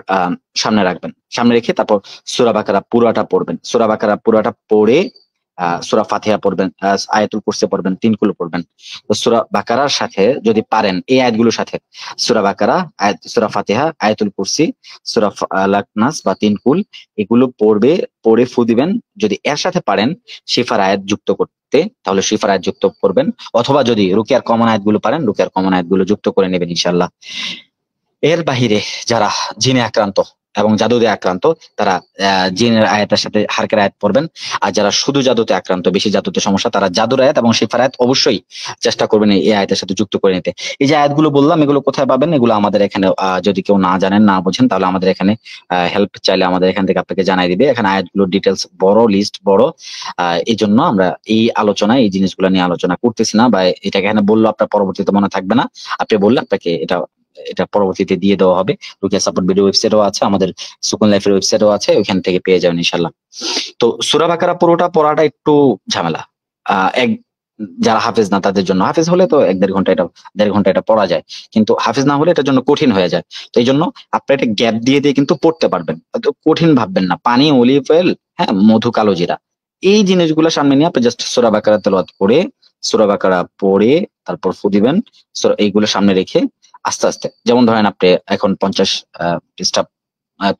সামনে রাখবেন। সামনে রেখে তারপর সূরা বাকারা পুরাটা পড়বেন। সূরা বাকারা পুরাটা পড়ে সূরা ফাতিহা পড়বেন, আয়াতুল কুরসি পড়বেন, 3 কুল পড়বেন। তো সূরা বাকারার সাথে যদি পারেন এই আয়াতগুলোর সাথে সূরা বাকারা, সূরা ফাতিহা, আয়াতুল কুরসি, সূরা ফালাক নাস বা 3 কুল, এগুলো পড়ে ফু দিবেন। যদি এর সাথে পারেন শিফার আয়াত যুক্ত করতে, তাহলে শিফার আয়াত যুক্ত করবেন, অথবা যদি রুকিয়ার কমন আয়াতগুলো পারেন রুকিয়ার কমন আয়াতগুলো যুক্ত করে নেবেন ইনশাআল্লাহ। এর বাহিরে যারা জিনে আক্রান্ত এবং জাদুতে আক্রান্ত, তারা জিনের আয়াতের সাথে হারকের আয়াত পড়বেন। আর যারা শুধু জাদুতে আক্রান্ত, বেশি জাদুতে সমস্যা, তারা জাদুর আয়াত এবং শিফার আয়াত অবশ্যই চেষ্টা করবেন এই আয়াতের সাথে যুক্ত করে নিতে। এই যে আয়াতগুলো বললাম এগুলো কোথায় পাবেন? এগুলো আমাদের এখানে যদি কেউ না জানেন, না বোঝেন, তাহলে আমাদের এখানে হেল্প চাইলে আমাদের এখান থেকে আপনাকে জানাই দিবে। এখানে আয়াতগুলোর ডিটেলস বড়, লিস্ট বড়। এই জন্য আমরা এই আলোচনায় এই জিনিসগুলো নিয়ে আলোচনা করতেছি না, বা এটাকে এখানে বললো আপনার পরবর্তীতে মনে থাকবে না। আপনি বললে আপনাকে এটা পরবর্তীতে দিয়ে দেওয়া হবে। রুকিয়া সাপোর্ট ভিডিও ওয়েবসাইটও আছে, আমাদের সুকুন লাইফের ওয়েবসাইটও আছে, ওইখান থেকে পেয়ে যাবেন ইনশাল্লাহ। তো সূরা বাকারা পুরোটা পড়াটা একটু ঝামেলা। যারা হাফেজ না তাদের জন্য, হাফেজ হলে তো 1-1.5 ঘন্টা এটা পড়া যায়, কিন্তু হাফেজ না হলে এটার জন্য কঠিন হয়ে যায়। তো এই জন্য আপনি একটা গ্যাপ দিয়ে দিয়ে কিন্তু পড়তে পারবেন, তো কঠিন ভাববেন না। পানি, অলিভ অয়েল, হ্যাঁ, মধু, কালো জিরা, এই জিনিসগুলো সামনে নিয়ে আপনি জাস্ট সূরা বাকারা তেলাওয়াত করে, সূরা বাকারা পড়ে তারপর ফু দিবেন। এইগুলো সামনে রেখে আস্তে আস্তে, যেমন ধরেন আপনি এখন 50 পৃষ্ঠা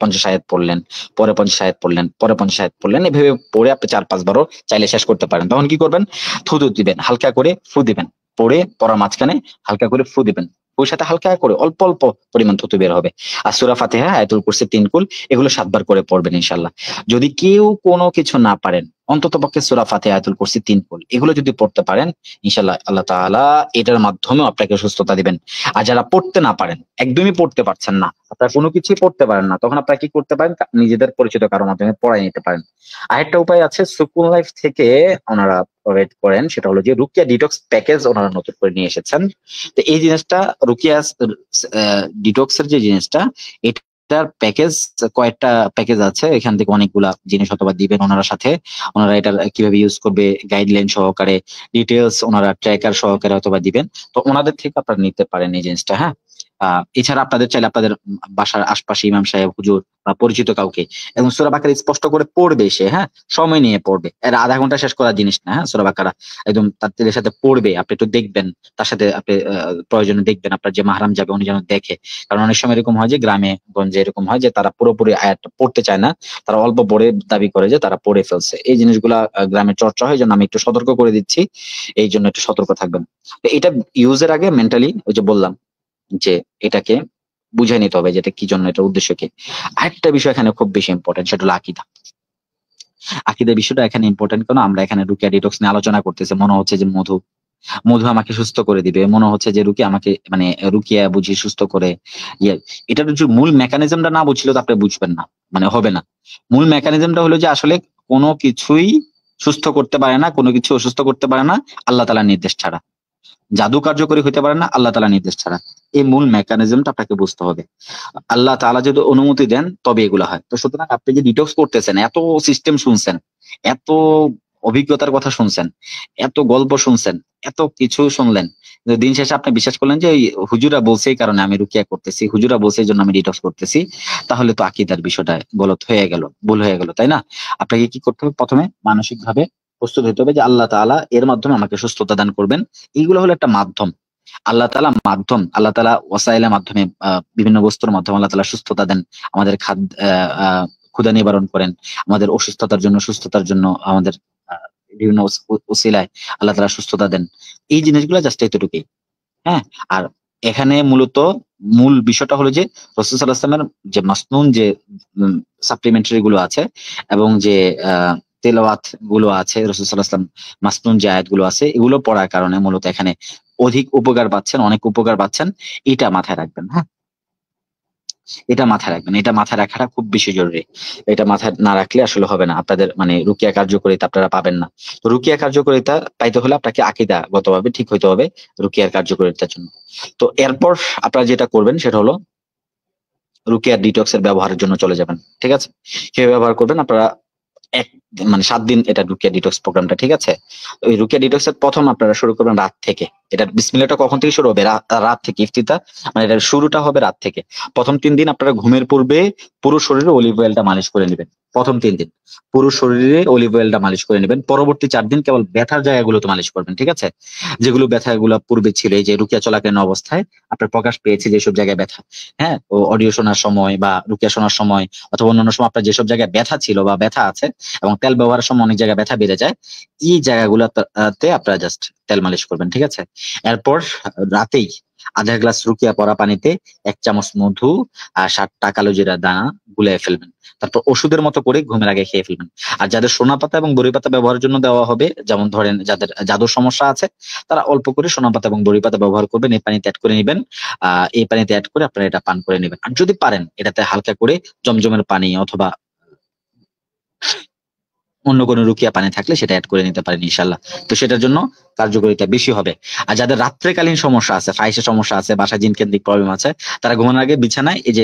50 আয়াত পড়লেন, পরে 50 আয়াত পড়লেন, পরে 50 আয়াত পড়লেন, এভাবে পড়ে আপনি 4-5 বারও চাইলে শেষ করতে পারেন। তখন কি করবেন? থুতু দিবেন, হালকা করে ফু দিবেন, পড়ার মাঝখানে হালকা করে ফু দিবেন, ওই সাথে হালকা করে অল্প অল্প পরিমাণ থুতু বের হবে। আর সূরা ফাতিহা, আয়াতুল কুরসি, 3 কুল, এগুলো 7 বার করে পড়বেন ইনশাল্লাহ। যদি কেউ কোনো কিছু না পারেন, অন্তত পক্ষে সূরা ফাতিহা, আয়াতুল কুরসি 3 পড়লে, এগুলো যদি পড়তে পারেন ইনশাআল্লাহ আল্লাহ তাআলা এটার মাধ্যমেও আপনাকে সুস্থতা দিবেন। আর যারা পড়তে না পারেন, একদমই পড়তে পারছেন না, আপনারা কোনো কিছুই পড়তে পারেন না, তখন আপনারা কি করতে পারেন, নিজেদের পরিচিত কারোর মাধ্যমে পড়াই নিতে পারেন। আরেকটা উপায় আছে, সুকুন লাইফ থেকে ওনারা প্রোভাইড করেন, সেটা হলো যে রুকিয়া ডিটক্স প্যাকেজ ওনারা নতুন করে নিয়ে এসেছেন। তো এই জিনিসটা রুকিয়া ডিটক্স এর যে জিনিসটা, এটার প্যাকেজ, কয়েকটা প্যাকেজ আছে, এখান থেকে অনেকগুলা জিনিস অথবা দিবেন ওনারা সাথে। ওনারা এটার কিভাবে ইউজ করবে গাইডলাইন সহকারে, ডিটেলস ওনারা ট্র্যাকার সহকারে অথবা দিবেন। তো ওনাদের থেকে আপনারা নিতে পারেন এই জিনিসটা, হ্যাঁ। এছাড়া আপনাদের চাইলে আপনাদের বাসার আশপাশে ইমাম সাহেব, হুজুর বা পরিচিত কাউকে, এবং সূরা বাকারা স্পষ্ট করে পড়বে সে, হ্যাঁ, সময় নিয়ে পড়বে, এর আধা ঘন্টা শেষ করার জিনিস না, হ্যাঁ। সূরা বাকারা একদম তার দিলের সাথে পড়বে, আপনি একটু দেখবেন, তার সাথে আপনি প্রয়োজনে দেখবেন আপনার যে মাহরাম যাবে উনি যেন দেখে। কারণ অনেক সময় এরকম হয় যে গ্রামে গঞ্জে এরকম হয় যে তারা পুরোপুরি আয়াতটা পড়তে চায় না, তারা অল্প পড়ে দাবি করে যে তারা পড়ে ফেলছে। এই জিনিসগুলা গ্রামে চর্চা হয়, জন্য আমি একটু সতর্ক করে দিচ্ছি, এই জন্য একটু সতর্ক থাকবেন। তো এটা ইউজের আগে মেন্টালি, ওই যে বললাম যে এটাকে বুঝে নিতে হবে যে এটা কি জন্য, এটার উদ্দেশ্য কি। আরেকটা বিষয় এখানে খুব বেশি ইম্পর্টেন্ট, সেটা হলো আকীদা। আকীদার বিষয়টা এখানে ইম্পর্টেন্ট, কারণ আমরা এখানে রুকিয়া ডিটক্স নিয়ে আলোচনা করতেছি, মনে হচ্ছে যে মধু মধু আমাকে সুস্থ করে দিবে, মনে হচ্ছে যে রুকিয়া আমাকে, মানে রুকিয়া বুঝি সুস্থ করে, ইয়ে। এটার যে মূল মেকানিজমটা না বুঝলে তো আপনি বুঝবেন না, মানে হবে না। মূল মেকানিজমটা হলো যে আসলে কোনো কিছুই সুস্থ করতে পারে না, কোনো কিছু অসুস্থ করতে পারে না আল্লাহ তাআলার নির্দেশ ছাড়া। জাদু কার্যকরী হইতে পারে না আল্লাহ তাআলার নির্দেশ ছাড়া। এই মূল মেকানিজমটা আপনাকে বুঝতে হবে। আল্লাহ তাআলা যদি অনুমতি দেন তবে এগুলো হয়। তো সুতরাং আপনি যে ডিটক্স করতেছেন, এত সিস্টেম শুনছেন, এত অভিজ্ঞতার কথা শুনছেন, এত গল্প শুনছেন, এত কিছু শুনলেন, কিন্তু দিন শেষে আপনি বিশ্বাস করলেন যে ওই হুজুরা বলছে এই কারণে আমি রুকিয়া করতেছি, হুজুরা বলছে এই জন্য আমি ডিটক্স করতেছি, তাহলে তো আকীদার বিষয়টা গলত হয়ে গেল, ভুল হয়ে গেল, তাই না? আপনাকে কি করতে হবে, প্রথমে মানসিক ভাবে প্রস্তুত হতে হবে যে আল্লাহ তাআলা এর মাধ্যমে আমাকে সুস্থতা দান করবেন। এইগুলো হলো একটা মাধ্যম। আল্লাহ তাআলা মাধ্যম, আল্লাহ তাআলা ওয়াসাইলের মাধ্যমে, বিভিন্ন বস্তুর মাধ্যমে আল্লাহ তাআলা সুস্থতা দেন, আমাদের খাদ্য, ক্ষুধা নিবারণ করেন, আমাদের অসুস্থতার জন্য, সুস্থতার জন্য আমাদের বিভিন্ন ওসিলায় আল্লাহ তাআলা সুস্থতা দেন। এই জিনিসগুলো জাস্ট এতটুকুই, হ্যাঁ। আর এখানে মূলত মূল বিষয়টা হলো যে রাসূল সাল্লাল্লাহু আলাইহি ওয়াসাল্লামের যে মাসনুন যে সাপ্লিমেন্টারি গুলো আছে, এবং যে তেলাওয়াত গুলো আছে, রাসূল সাল্লাল্লাহু আলাইহি ওয়াসাল্লাম মাসনুন যে আয়াতগুলো আছে, এগুলো পড়ার কারণে মূলত এখানে অধিক উপকার পাচ্ছেন, অনেক উপকার পাচ্ছেন। এটা মাথায় রাখবেন, হ্যাঁ। এটা মাথায় রাখবেন, এটা মাথায় রাখাটা খুব বেশি জরুরি। এটা মাথায় না রাখলে আসলে হবে না, আপনাদের মানে রুকিয়া কার্যকারিতা আপনারা পাবেন না। তো রুকিয়া কার্যকারিতা পাইতে হলে আপনাকে আকীদাগতভাবে ঠিক হইতে হবে রুকিয়ার কার্যকারিতার জন্য। তো এরপর আপনারা যেটা করবেন সেটা হলো রুকিয়া ডিটক্স এর ব্যবহারের জন্য চলে যাবেন, ঠিক আছে? কিভাবে ব্যবহার করবেন আপনারা, এক মানে 7 দিন এটা রুকিয়া ডিটক্স প্রোগ্রামটা, ঠিক আছে? ওই রুকিয়া ডিটক্স এর প্রথম আপনারা শুরু করবেন রাত থেকে। এটা বিসমিল্লাহটা কখন থেকে শুরু হবে, রাত থেকে, ইফতিতা মানে এটার শুরুটা হবে রাত থেকে। প্রথম 3 দিন আপনারা ঘুমের পূর্বে পুরো শরীরে অলিভ অয়েলটা মালিশ করে নেবেন। প্রথম 3 দিন পুরো শরীরে অলিভ অয়েলটা মালিশ করে নেবেন। পরবর্তী 4 দিন কেবল ব্যথার জায়গাগুলোতে মালিশ করবেন, ঠিক আছে? যেগুলো ব্যথাগুলো পূর্বে ছিল, এই যে রুকিয়া চলাকালীন অবস্থায় আপনার প্রকাশ পেয়েছে যেসব জায়গায় ব্যথা, হ্যাঁ, ও অডিও শোনার সময় বা রুকিয়া শোনার সময় অথবা অন্যান্য সময় আপনার যেসব জায়গায় ব্যথা ছিল বা ব্যথা আছে, এবং তেল ব্যবহারের সময় অনেক জায়গায় ব্যথা বেড়ে যায়, এই জায়গাগুলোতে আপনারা জাস্ট তেল মালিশ করবেন, ঠিক আছে? এরপর রাতেই আধা গ্লাস রুকিয়া পরা পানিতে 1 চামচ মধু আর 7টা কালো জিরা দানা গুলিয়ে ফেলবেন। তারপর ওষুধের মতো করে ঘুমের আগে খেয়ে ফেলবেন। আর যাদের সোনা পাতা এবং বড়ি পাতা ব্যবহারের জন্য দেওয়া হবে, যেমন ধরেন যাদের জাদুর সমস্যা আছে, তারা অল্প করে সোনা পাতা এবং বড়ি পাতা ব্যবহার করবেন, এই পানিতে অ্যাড করে নেবেন। এই পানিতে অ্যাড করে আপনারা এটা পান করে নেবেন। আর যদি পারেন এটাতে হালকা করে জমজমের পানি অথবা অন্য কোনো রুকিয়া পানি থাকলে সেটা অ্যাড করে নিতে পারেন ইনশাল্লাহ। তো সেটার জন্য কার্যকারিতা বেশি হবে। আর যাদের রাত্রেকালীন সমস্যা আছে, ফাইসের সমস্যা আছে, বাসায় জিন কেন্দ্রিক প্রবলেম আছে, তারা ঘুমানোর আগে বিছানায় এই যে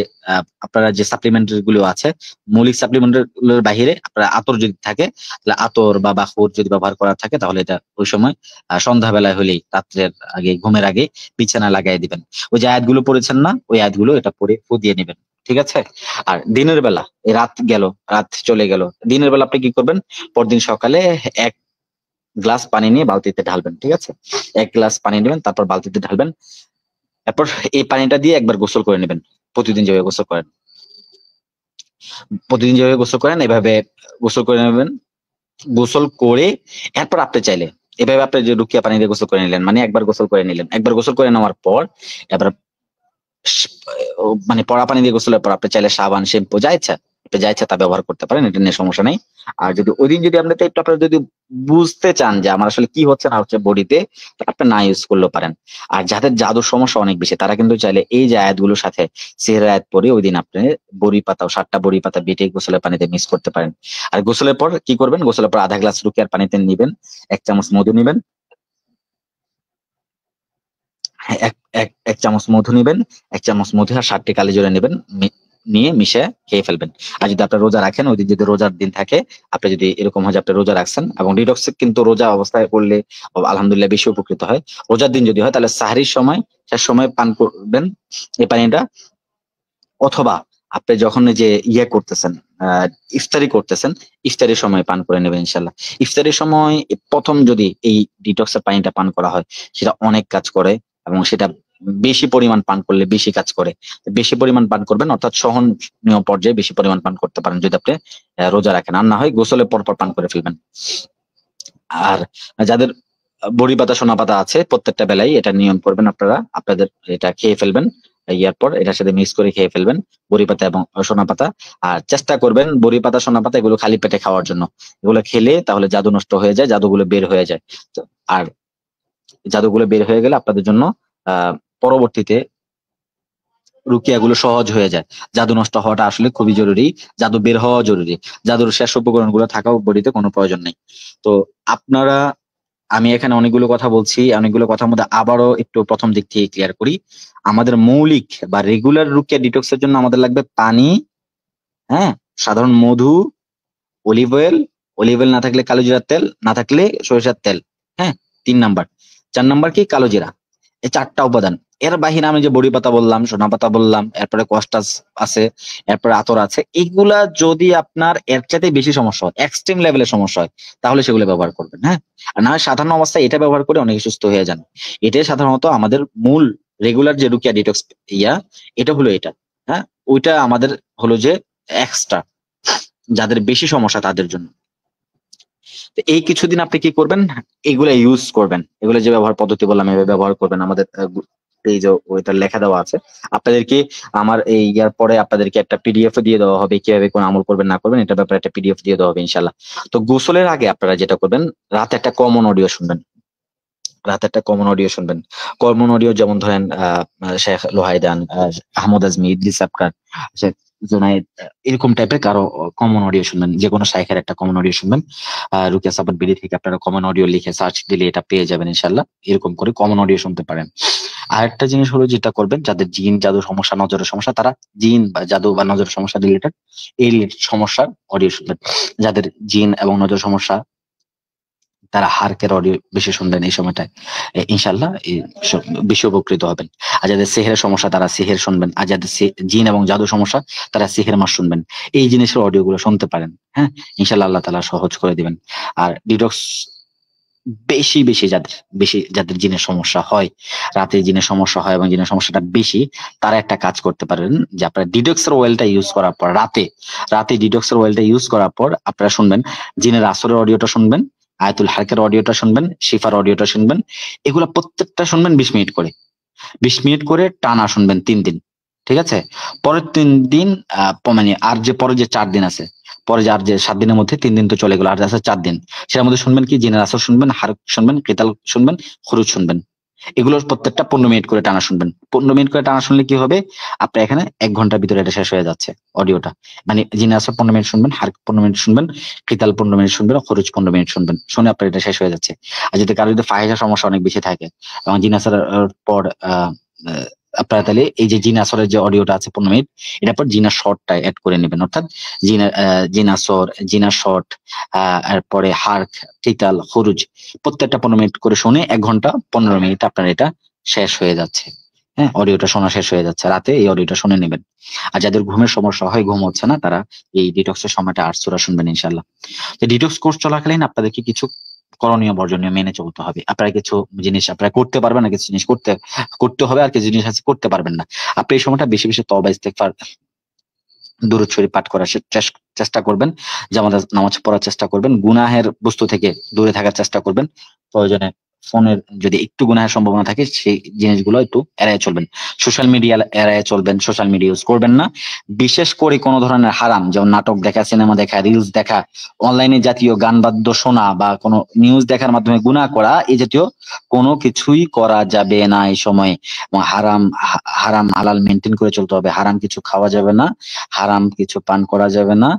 আপনারা যে সাপ্লিমেন্ট গুলো আছে, মৌলিক সাপ্লিমেন্ট গুলোর বাহিরে আপনারা আতর যদি থাকে, তাহলে আতর বা বাখুর যদি ব্যবহার করা থাকে, তাহলে এটা ওই সময় সন্ধ্যাবেলায় হলেই, রাত্রের আগে, ঘুমের আগে বিছানায় লাগাই দিবেন। ওই যে আয়াতগুলো পড়েছেন না, ওই আয়াতগুলো এটা পড়ে ফু দিয়ে নেবেন, ঠিক আছে? আর দিনের বেলা, এই রাত গেল, রাত চলে গেল, দিনের বেলা আপনি কি করবেন, পরদিন সকালে 1 গ্লাস পানি নিয়ে বালতিতে ঢালবেন, ঠিক আছে? 1 গ্লাস পানি নেবেন, তারপর বালতিতে ঢালবেন। এরপর এই পানিটা দিয়ে একবার গোসল করে নেবেন। প্রতিদিন যেভাবে গোসল করেন, প্রতিদিন যেভাবে গোসল করেন এভাবে গোসল করে নেবেন। গোসল করে এরপর আপনি চাইলে এভাবে আপনি যে রুকিয়া পানি দিয়ে গোসল করে নিলেন, মানে একবার গোসল করে নিলেন, একবার গোসল করে নেওয়ার পর এবার মানে পড়া পানি দিয়ে গোসলের পর আপনি চাইলে সাবান, শ্যাম্পু যা ইচ্ছা আপনি যা ইচ্ছা তা ব্যবহার করতে পারেন, এটা নিয়ে সমস্যা নেই। আর যদি ওই দিন যদি আপনার একটু আপনারা যদি বুঝতে চান যে আমার আসলে কি হচ্ছে না হচ্ছে বডিতে, আপনি না ইউজ করলেও পারেন। আর যাদের জাদুর সমস্যা অনেক বেশি তারা কিন্তু চাইলে এই যে আয়াতগুলোর সাথে সেহরা আয়াত পরে ওই দিন আপনি বড়ি পাতা ও 7টা বড়ি পাতা বেটে গোসলের পানিতে মিক্স করতে পারেন। আর গোসলের পর কি করবেন, গোসলের পর আধা গ্লাস রুকিয়ার পানিতে নিবেন, 1 চামচ মধু নিবেন, হ্যাঁ, এক চামচ মধু নিবেন, 1 চামচ মধু আর 7টি কালিজিরা নেবেন, নিয়ে মিশে খেয়ে ফেলবেন। আর যদি আপনি রোজা রাখেন, ওই দিন যদি রোজার দিন থাকে, আপনি যদি এরকম হয় যে আপনি রোজা রাখছেন এবং ডিটক্স কিন্তু রোজা অবস্থায় করলে আলহামদুলিল্লাহ বেশি উপকৃত হয়। রোজার দিন যদি হয় তাহলে সাহরির সময় শেষ সময় পান করবেন এই পানিটা, অথবা আপনি যখন এই যে ইয়ে করতেছেন, আহ ইফতারি করতেছেন, ইফতারির সময় পান করে নেবেন ইনশাল্লাহ। ইফতারির সময় প্রথম যদি এই ডিটক্সের পানিটা পান করা হয় সেটা অনেক কাজ করে, এবং সেটা বেশি পরিমাণ পান করলে বেশি কাজ করে। বেশি পরিমাণ পান করবেন, অর্থাৎ সহনীয় পর্যায়ে বেশি পরিমাণ পান করতে পারেন যদি আপনি রোজা রাখেন, আর না হয় গোসলের পর পর পান করে ফেলবেন। আর যাদের বড়ি পাতা সোনা পাতা আছে প্রত্যেকটা বেলায় এটা নিয়ম করবেন আপনারা, আপনাদের এটা খেয়ে ফেলবেন, ইয়ার পর এটার সাথে মিক্স করে খেয়ে ফেলবেন বড়ি পাতা এবং সোনা পাতা। আর চেষ্টা করবেন বড়ি পাতা সোনা পাতা এগুলো খালি পেটে খাওয়ার জন্য। এগুলো খেলে তাহলে জাদু নষ্ট হয়ে যায়, জাদুগুলো বের হয়ে যায়। আর জাদুগুলো বের হয়ে গেলে আপনাদের জন্য আহ পরবর্তীতে রুকিয়া গুলো সহজ হয়ে যায়। জাদু নষ্ট হওয়াটা আসলে খুবই জরুরি, জাদু বের হওয়া জরুরি, জাদুর শেষ উপকরণ গুলো থাকাও বডিতে কোনো প্রয়োজন নেই। তো আপনারা, আমি এখানে অনেকগুলো কথা বলছি, অনেকগুলো কথার মধ্যে আবারও একটু প্রথম দিক থেকে ক্লিয়ার করি। আমাদের মৌলিক বা রেগুলার রুকিয়া ডিটক্সের জন্য আমাদের লাগবে পানি, হ্যাঁ, সাধারণ মধু, অলিভ অয়েল, অলিভ অয়েল না থাকলে কালো জিরার তেল, না থাকলে সরিষার তেল, হ্যাঁ, 3 নাম্বার। 4 নাম্বার কি, কালো জিরা। এই 4টা উপাদান। এর বাহিরে আমি যে বড়ি পাতা বললাম, সোনা পাতা বললাম, এরপরে কস্টাস আছে, এরপরে আতর আছে, এগুলা যদি আপনার এর চাইতে বেশি সমস্যা হয়, এক্সট্রিম লেভেলের সমস্যা হয়, তাহলে সেগুলো ব্যবহার করবেন, হ্যাঁ। আর না হয় সাধারণ অবস্থায় এটা ব্যবহার করে অনেকে সুস্থ হয়ে যান। এটাই সাধারণত আমাদের মূল রেগুলার যে রুকিয়া ডিটক্স ইয়া, এটা হলো এটা, হ্যাঁ। ওইটা আমাদের হলো যে এক্সট্রা, যাদের বেশি সমস্যা তাদের জন্য। তো এই কিছুদিন আপনি কি করবেন, এগুলা ইউজ করবেন, এগুলো যে ব্যবহার পদ্ধতি বললাম এভাবে ব্যবহার করবেন। আমাদের এই যে ওইটা লেখা দেওয়া আছে আপনাদেরকে, আমার এই ইয়ার পরে আপনাদেরকে একটা পিডিএফ দিয়ে দেওয়া হবে, কিভাবে কোন আমল করবেন না করবেন এটা ব্যাপারে একটা পিডিএফ দিয়ে দেওয়া হবে ইনশাল্লাহ। তো গোসলের আগে আপনারা যেটা করবেন, রাতে একটা কমন অডিও শুনবেন, রাতে একটা কমন অডিও শুনবেন। কমন অডিও যেমন ধরেন শেখ লোহাইদান, আহমদ আজমি, ইদ্রিস আফকার, শেখ জুনাইদ, এরকম টাইপের কারো কমন অডিও শুনবেন। যে কোনো শাইখের একটা কমন অডিও শুনবেন। রুকিয়া সাবান বিডি থেকে আপনারা কমন অডিও লিখে সার্চ দিলে এটা পেয়ে যাবেন ইনশাল্লাহ। এরকম করে কমন অডিও শুনতে পারেন। আর একটা জিনিস হলো যেটা করবেন, যাদের জিন জাদু সমস্যা, নজরের সমস্যা, তারা জিন বা জাদু বা নজরের সমস্যা রিলেটেড এই সমস্যার অডিও শুনবেন। যাদের জিন এবং নজর সমস্যা তারা হার্কের অডিও বেশি শুনবেন এই সময়টায়, ইনশাল্লাহ বেশি উপকৃত হবেন। আর যাদের সেহের সমস্যা তারা সেহের শুনবেন, আর যাদের জিন এবং জাদু সমস্যা তারা সেহের মাস শুনবেন। এই জিনিসের অডিও গুলো শুনতে পারেন, হ্যাঁ, ইনশাল্লাহ আল্লাহ তাআলা সহজ করে দিবেন। আর ডিটক্স বেশি বেশি যাদের জিনের সমস্যা হয়, রাতে জিনের সমস্যা হয় এবং জিনের সমস্যাটা বেশি, তারা একটা কাজ করতে পারেন যে আপনারা ডিটক্সের অয়েলটা ইউজ করার পর রাতে রাতে ডিটক্সের অয়েলটা ইউজ করার পর আপনারা শুনবেন জিনের আসরের অডিওটা শুনবেন, আয়াতুল হারকের অডিওটা শুনবেন, শিফার অডিওটা শুনবেন। এগুলা প্রত্যেকটা শুনবেন 20 মিনিট করে, 20 মিনিট করে টানা শুনবেন 3 দিন, ঠিক আছে। পরের 3 দিন মানে আর যে পরে যে 4 দিন আছে, পরে যে আর যে 7 দিনের মধ্যে 3 দিন তো চলে গেল, আর আছে 4 দিন, সেটার মধ্যে শুনবেন কি, জিনের আসর শুনবেন, হারক শুনবেন, কেতাল শুনবেন, খুরুজ শুনবেন। এগুলোর প্রত্যেকটা 15 মিনিট করে টানা শুনবেন। 15 মিনিট করে টানা শুনলে কি হবে, আপনার এখানে 1 ঘন্টার ভিতরে এটা শেষ হয়ে যাচ্ছে অডিওটা। মানে জিনের আসর 15 মিনিট শুনবেন, হারক 15 মিনিট শুনবেন, কেতাল 15 মিনিট শুনবেন, খরচ 15 মিনিট শুনবেন, শুনে আপনার এটা শেষ হয়ে যাচ্ছে। আর যদি কারো যদি ফাহিশা সমস্যা অনেক বেশি থাকে এবং জিন আসার পর আপনারা তাহলে এই যে জিন আসরের যে অডিওটা আছে 15 মিনিট, এটার পর জিনা শর্টটা অ্যাড করে নেবেন, অর্থাৎ জিনাসর, জিনা শর্ট, এরপরে হার্ক, কিতাল, খুরুজ, প্রত্যেকটা 15 মিনিট করে শুনে 1 ঘন্টা 15 মিনিট আপনার এটা শেষ হয়ে যাচ্ছে। হ্যাঁ, অডিওটা শোনা শেষ হয়ে যাচ্ছে, রাতে এই অডিওটা শুনে নেবেন। আর যাদের ঘুমের সমস্যা হয়, ঘুম হচ্ছে না, তারা এই ডিটক্সের সময়টা 8 সূরা শুনবেন ইনশাল্লাহ। তো ডিটক্স কোর্স চলাকালীন আপনাদেরকে কিছু করণীয় বর্জনীয় মেনে চলতে হবে। আপনারা কিছু জিনিস আপনারা করতে পারবেন না, কিছু জিনিস করতে করতে হবে, আর কিছু জিনিস আছে করতে পারবেন না। আপনি এই সময়টা বেশি বেশি তওবা ইস্তেগফার, দুরূদ শরীফ পাঠ করার চেষ্টা করবেন, জামাতে নামাজ পড়ার চেষ্টা করবেন, গুনাহের বস্তু থেকে দূরে থাকার চেষ্টা করবেন, প্রয়োজনে ফোনের যদি একটু গুনাহের সম্ভাবনা থাকে সেই জিনিসগুলো একটু এড়ায় চলবেন। সোশ্যাল মিডিয়া এড়ায় চলবেন, সোশ্যাল মিডিয়া ইউজ করবেন না। বিশেষ করে কোনো ধরনের হারাম, যেমন নাটক দেখা, সিনেমা দেখা, রিলস দেখা, অনলাইনে জাতীয় গান বাদ্য শোনা বা কোনো নিউজ দেখার মাধ্যমে গুনাহ করা, এই জাতীয় কোনো কিছুই করা যাবে না এই সময়ে। এবং হারাম হালাল মেনটেন করে চলতে হবে। হারাম কিছু খাওয়া যাবে না, হারাম কিছু পান করা যাবে না।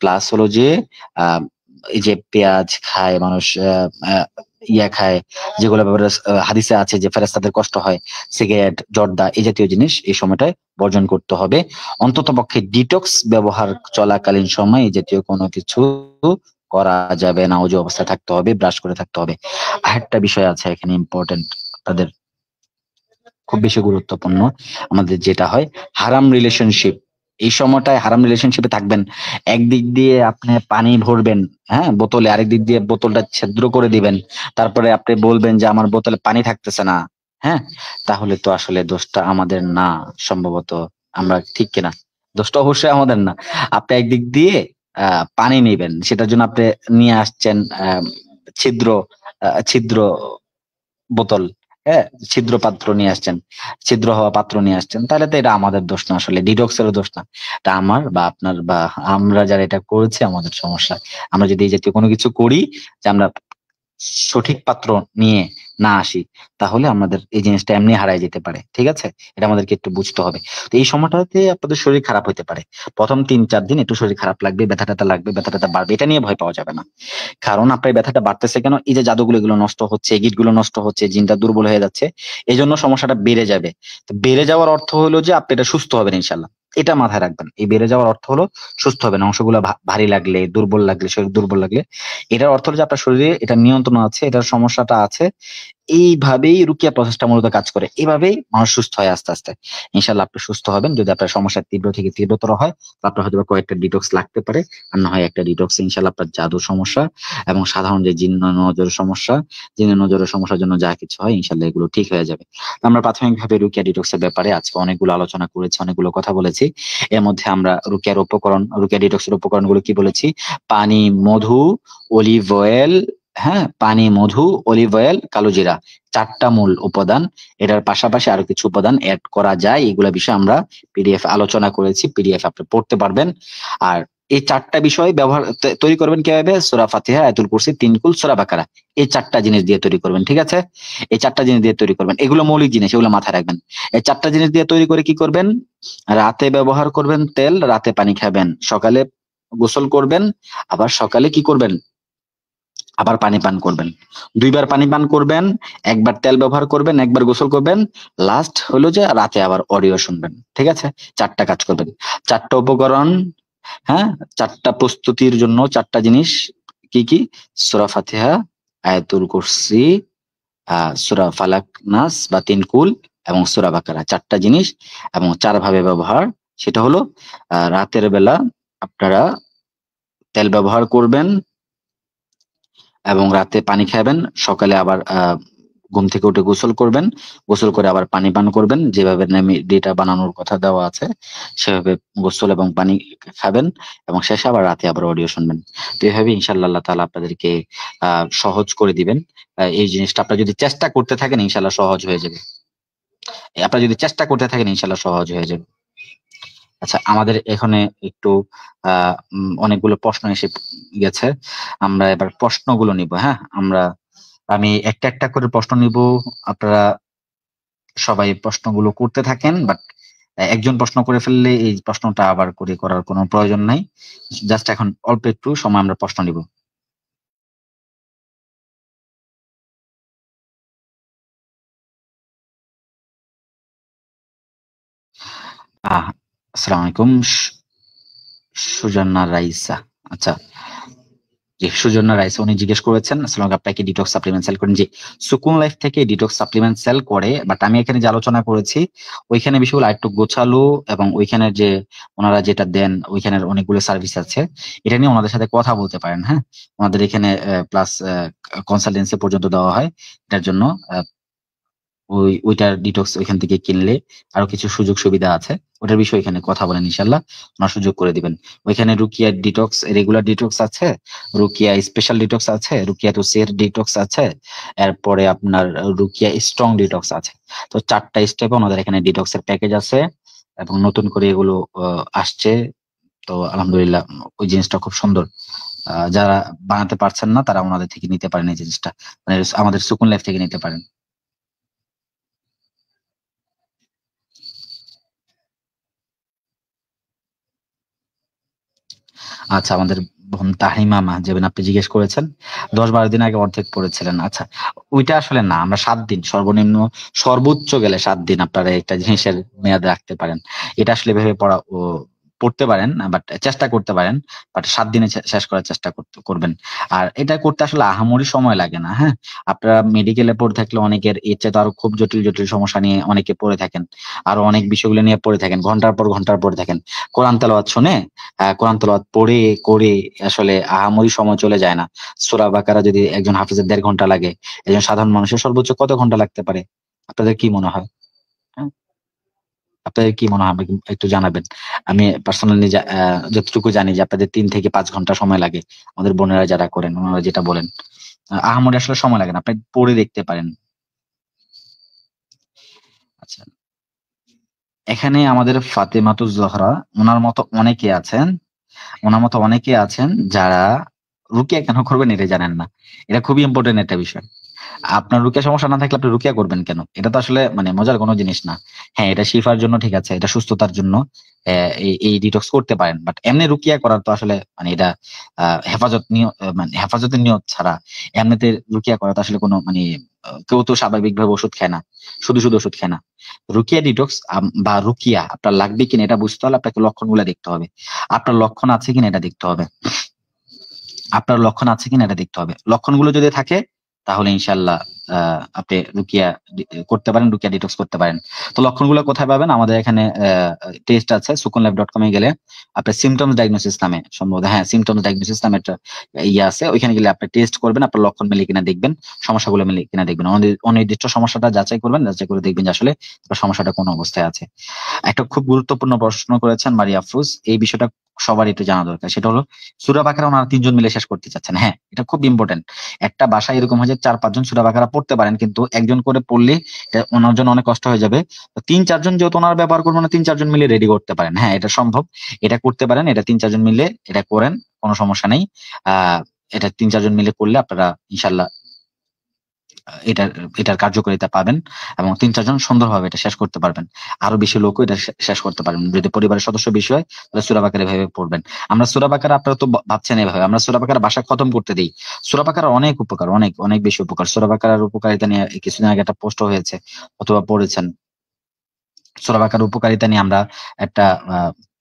প্লাস হলো যে আহ এই যে পেঁয়াজ খায় মানুষ, ইয়া খায়, যেগুলো ব্যাপারে হাদিসে আছে যে ফেরেশতাদের কষ্ট হয়, সিগারেট, জর্দা, এই জাতীয় জিনিস এই সময়টায় বর্জন করতে হবে। অন্তত পক্ষে ডিটক্স ব্যবহার চলাকালীন সময় এই জাতীয় কোনো কিছু করা যাবে না, ওজু অবস্থায় থাকতে হবে, ব্রাশ করে থাকতে হবে। আরেকটা বিষয় আছে এখানে ইম্পর্টেন্ট, তাদের খুব বেশি গুরুত্বপূর্ণ, আমাদের যেটা হয় হারাম রিলেশনশিপ। এই সময়টায় হারাম রিলেশনশিপে থাকবেন, একদিক দিয়ে আপনি পানি ভরবেন, হ্যাঁ, বোতলে, আরেক দিক দিয়ে বোতলটা ছিদ্র করে দিবেন, তারপরে আপনি বলবেন যে আমার বোতলে পানি থাকতেছে না, হ্যাঁ, তাহলে তো আসলে দোষটা আমাদের না সম্ভবত। আমরা ঠিক কিনা? দোষটা অবশ্যই আমাদের না। আপনি একদিক দিয়ে পানি নেবেন, সেটার জন্য আপনি নিয়ে আসছেন ছিদ্র ছিদ্র বোতল, হ্যাঁ, ছিদ্র পাত্র নিয়ে আসছেন, ছিদ্র হওয়া পাত্র নিয়ে আসছেন, তাহলে তো এটা আমাদের দোষ না, আসলে ডিডক্সেরও দোষ না। এটা আমার বা আপনার বা আমরা যারা এটা করেছি আমাদের সমস্যা। আমরা যদি এই জাতীয় কোনো কিছু করি, যে আমরা সঠিক পাত্র নিয়ে না আসি, তাহলে আমাদের এই জিনিসটা এমনি হারায় যেতে পারে। ঠিক আছে, এটা আমাদেরকে একটু বুঝতে হবে। তো এই সময়টাতে আপনাদের শরীর খারাপ হতে পারে, প্রথম 3-4 দিন একটু শরীর খারাপ লাগবে, ব্যথা ট্যাথা লাগবে, ব্যথা ট্যাথা বাড়বে, এটা নিয়ে ভয় পাওয়া যাবে না। কারণ আপনার ব্যথাটা বাড়তেছে কেন? এই যে জাদুগুলো, এগুলো নষ্ট হচ্ছে, গিট গুলো নষ্ট হচ্ছে, জিনটা দুর্বল হয়ে যাচ্ছে, এই জন্য সমস্যাটা বেড়ে যাবে। তো বেড়ে যাওয়ার অর্থ হলো যে আপনি এটা সুস্থ হবেন ইনশাল্লাহ। এটা মাথায় রাখবেন, এই বেড়ে যাওয়ার অর্থ হলো সুস্থ হবেন। অংশগুলো ভারী লাগলে, দুর্বল লাগলে, শরীর দুর্বল লাগলে, এটার অর্থ হলো যে আপনার শরীরে এটা নিয়ন্ত্রণ আছে, এটার সমস্যাটা আছে। এইভাবেই রুকিয়া প্রসেসটা মূলত কাজ করে, এইভাবেই মানুষ সুস্থ হয় আস্তে আস্তে। ইনশাল্লাহ আপনি সুস্থ হবেন। যদি আপনার সমস্যা তীব্র থেকে তীব্রতর হয়, তো আপনার হয়তো কয়েকটা ডিটক্স লাগতে পারে, আর না হয় একটা ডিটক্স ইনশাল্লাহ আপনার জাদুর সমস্যা এবং সাধারণ যে জিন্ন নজরের সমস্যা, জিন্ন নজরের সমস্যার জন্য যা কিছু হয় ইনশাল্লাহ এগুলো ঠিক হয়ে যাবে। তো আমরা প্রাথমিকভাবে রুকিয়া ডিটক্সের ব্যাপারে আজকে অনেকগুলো আলোচনা করেছি, অনেকগুলো কথা বলেছি। এর মধ্যে আমরা রুকিয়া ডিটক্সের উপকরণগুলো কি বলেছি? পানি, মধু, অলিভ অয়েল, হ্যাঁ, পানি, মধু, অলিভ অয়েল, কালো জিরা, 4টা মূল উপাদান। এটার পাশাপাশি আরো কিছু উপাদান অ্যাড করা যায়, এগুলা বিষয়ে আমরা পিডিএফ আলোচনা করেছি, পিডিএফ আপনি পড়তে পারবেন। আর এই 4টা বিষয় ব্যবহার তৈরি করবেন কিভাবে? সূরা ফাতিহা, আয়াতুল কুরসি, 3 কুল, সূরা বাকারা, এই 4টা জিনিস দিয়ে তৈরি করবেন। ঠিক আছে, এই 4টা জিনিস দিয়ে তৈরি করবেন, এগুলো মৌলিক জিনিস, এগুলো মাথায় রাখবেন। এই 4টা জিনিস দিয়ে তৈরি করে কি করবেন? রাতে ব্যবহার করবেন তেল, রাতে পানি খাবেন, সকালে গোসল করবেন, আবার সকালে কি করবেন? আবার পানি পান করবেন। 2বার পানি পান করবেন, একবার তেল ব্যবহার করবেন, একবার গোসল করবেন, লাস্ট হলো যে রাতে আবার অডিও শুনবেন। ঠিক আছে, 4টা কাজ করবেন, 4টা উপকরণ, হ্যাঁ, 4টা প্রস্তুতির জন্য 4টা জিনিস। কি কি? সূরা ফাতিহা, আয়াতুল কুরসি, সূরা ফালাক, নাস বা 3 কুল এবং সূরা বাকারা, 4টা জিনিস এবং 4 ভাবে ব্যবহার। সেটা হলো রাতের বেলা আপনারা তেল ব্যবহার করবেন এবং রাতে পানি খাবেন, সকালে আবার ঘুম থেকে উঠে গোসল করবেন, গোসল করে আবার পানি পান করবেন, যেভাবে রেমেডিটা বানানোর কথা দেওয়া আছে সেভাবে গোসল এবং পানি খাবেন, এবং শেষে আবার রাতে আবার অডিও শুনবেন। তো এইভাবে ইনশাআল্লাহ আল্লাহ তাআলা আপনাদেরকে সহজ করে দিবেন। এই জিনিসটা আপনারা যদি চেষ্টা করতে থাকেন ইনশাআল্লাহ সহজ হয়ে যাবে। আপনারা যদি চেষ্টা করতে থাকেন ইনশাআল্লাহ সহজ হয়ে যাবে। আচ্ছা, আমাদের এখানে একটু অনেকগুলো প্রশ্ন এসে গেছে, আমরা এবার প্রশ্নগুলো নিব। হ্যাঁ, আমি একটা একটা করে প্রশ্ন নিব, আপনারা সবাই প্রশ্নগুলো করতে থাকেন, বাট একজন প্রশ্ন করে ফেললে এই প্রশ্নটা আবার করে করার কোনো প্রয়োজন নাই। জাস্ট এখন অল্প একটু সময় আমরা প্রশ্ন নিব। আসসালামু আলাইকুম, সুজন্না রাইসা। আচ্ছা, জি, সুজন্না রাইস উনি জিজ্ঞেস করেছেন, আসলে আপনাকে ডিটক্স সাপ্লিমেন্ট সেল করেন? জি, সুকুন লাইফ থেকে ডিটক্স সাপ্লিমেন্ট সেল করে, বাট আমি এখানে যে আলোচনা করেছি ওইখানে বিষয়গুলো আরেকটু গোছালো, এবং ওইখানে যে ওনারা যেটা দেন ওইখানের অনেকগুলো সার্ভিস আছে, এটা নিয়ে ওনাদের সাথে কথা বলতে পারেন। হ্যাঁ, ওনাদের এখানে প্লাস কনসালটেন্সি পর্যন্ত দেওয়া হয় এটার জন্য। ওইটার ডিটক্স ওইখান থেকে কিনলে আরো কিছু সুযোগ সুবিধা আছে। ওটার বিষয়ে এখানে কথা বলেন, ইনশাল্লাহ ওনার সুযোগ করে দিবেন। ওইখানে রুকিয়া ডিটক্স, রেগুলার ডিটক্স আছে, রুকিয়া স্পেশাল ডিটক্স আছে, রুকিয়া তুসের ডিটক্স আছে, এরপরে আপনার রুকিয়া স্ট্রং ডিটক্স আছে। তো 4টা স্টেপে ওনাদের এখানে ডিটক্স এর প্যাকেজ আছে, এবং নতুন করে এগুলো আসছে। তো আলহামদুলিল্লাহ ওই জিনিসটা খুব সুন্দর। যারা বানাতে পারছেন না তারা ওনাদের থেকে নিতে পারেন এই জিনিসটা, মানে আমাদের সুকুন লাইফ থেকে নিতে পারেন। আচ্ছা, আমাদের বোন তাহিমা মাহজাবিন আপনি জিজ্ঞেস করেছেন 10-12 দিন আগে অর্ধেক পড়েছিলেন। আচ্ছা, ওইটা আসলে না, আমরা 7 দিন সর্বনিম্ন, সর্বোচ্চ গেলে 7 দিন আপনারা একটা জিনিসের মেয়াদ রাখতে পারেন। এটা আসলে ভেবে পড়তে পারেন, বাট চেষ্টা করতে পারেন, বাট 7 দিনে শেষ করার চেষ্টা করবেন। আর এটা করতে আসলে আহামরি সময় লাগে না। হ্যাঁ, আপনারা মেডিকেলে পড়ে থাকলে অনেকের এর চেয়ে তো আরো খুব জটিল জটিল সমস্যা নিয়ে অনেকে পড়ে থাকেন, আরো অনেক বিষয়গুলো নিয়ে পড়ে থাকেন, ঘন্টার পর ঘন্টার পড়ে থাকেন। কোরআন তেলাওয়াত শুনে, কোরআন তেলাওয়াত পড়ে করে আসলে আহামরি সময় চলে যায় না। সূরা বাকারা যদি একজন হাফেজের 1.5 ঘন্টা লাগে, একজন সাধারণ মানুষের সর্বোচ্চ কত ঘন্টা লাগতে পারে? আপনাদের কি মনে হয়? হ্যাঁ? আপনাদের কি মনে হয় আমাকে একটু জানাবেন। আমি পার্সোনালি যতটুকু জানি যে আপনাদের 3 থেকে 5 ঘন্টা সময় লাগে। আমাদের বোনেরা যারা করেন ওনারা যেটা বলেন, আহামরি আসলে সময় লাগে না, আপনি পড়ে দেখতে পারেন। আচ্ছা, এখানে আমাদের ফাতেমাতুজ জহরা, ওনার মতো অনেকে আছেন যারা রুকিয়া কেন করবেন এটা জানেন না। এটা খুবই ইম্পর্টেন্ট একটা বিষয়। আপনার রুকিয়া সমস্যা না থাকলে আপনি রুকিয়া করবেন কেন? এটা তো আসলে মানে মজার কোনো জিনিস না। হ্যাঁ, এটা শিফার জন্য ঠিক আছে, এটা সুস্থতার জন্য এই ডিটক্স করতে পারেন, বাট এমনি রুকিয়া করার তো আসলে মানে এটা মানে হেফাজতের নিয়ত ছাড়া এমনিতে রুকিয়া করা তো আসলে কোনো মানে কেউ তো স্বাভাবিকভাবে ওষুধ খায় না, শুধু শুধু ওষুধ খায় না। রুকিয়া ডিটক্স বা রুকিয়া আপনার লাগবে কিনা এটা বুঝতে হলে আপনাকে লক্ষণগুলো দেখতে হবে। আপনার লক্ষণ আছে কিনা এটা দেখতে হবে। লক্ষণগুলো যদি থাকে তাহলে ইনশাল্লাহ আপনি রুকিয়া করতে পারেন, রুকিয়া ডিটক্স করতে পারেন। তো লক্ষণগুলো কোথায় পাবেন? আমাদের এখানে টেস্ট আছে, sukunlife.com এ গেলে আপনি সিমটমস ডায়াগনোসিস নামে, সম্ভবত হ্যাঁ সিমটমস ডায়াগনোসিস নামে একটা ইয়ে আছে, ওইখানে গেলে আপনি টেস্ট করবেন, আপনার লক্ষণ মিলে কিনা দেখবেন, সমস্যাগুলো মিলে কিনা দেখবেন, অনির্দিষ্ট সমস্যাটা যাচাই করবেন, যাচাই করে দেখবেন যে আসলে আপনার সমস্যাটা কোন অবস্থায় আছে। একটা খুব গুরুত্বপূর্ণ প্রশ্ন করেছেন মারিয়া আফরোজ, এই বিষয়টা সবার একটু জানা দরকার। সেটা হলো সূরা বাকারা ওনারা 3 জন মিলে শেষ করতে চাচ্ছেন। হ্যাঁ, এটা খুব ইম্পর্টেন্ট। একটা বাসায় এরকম হয় যে 4-5 জন সূরা বাকারা পড়তে পারেন, কিন্তু একজন করে পড়লে এটা ওনার জন্য অনেক কষ্ট হয়ে যাবে। তো 3-4 জন যেহেতু ওনারা ব্যবহার করবেন না, 3-4 জন মিলে রেডি করতে পারেন। হ্যাঁ, এটা সম্ভব, এটা করতে পারেন, এটা 3-4 জন মিলে এটা করেন, কোনো সমস্যা নেই। আহ এটা 3-4 জন মিলে করলে আপনারা ইনশাল্লাহ এটার এটার কার্যকারিতা পাবেন, এবং 3-4 জন সুন্দরভাবে এটা শেষ করতে পারবেন। আরো বেশি লোকও এটা শেষ করতে পারবেন। যদি পরিবারের সদস্য বেশি হয় তাহলে সূরা বাকারা এভাবে পড়বেন। আমরা সূরা বাকারা, আপনারা তো ভাবছেন এভাবে, আমরা সূরা বাকারা বাসায় খতম করতে দিই। সূরা বাকারা অনেক উপকার, অনেক অনেক বেশি উপকার। সূরা বাকারার উপকারিতা নিয়ে কিছুদিন আগে একটা পোস্ট হয়েছে, অথবা পড়েছেন। সূরা বাকারার উপকারিতা নিয়ে আমরা একটা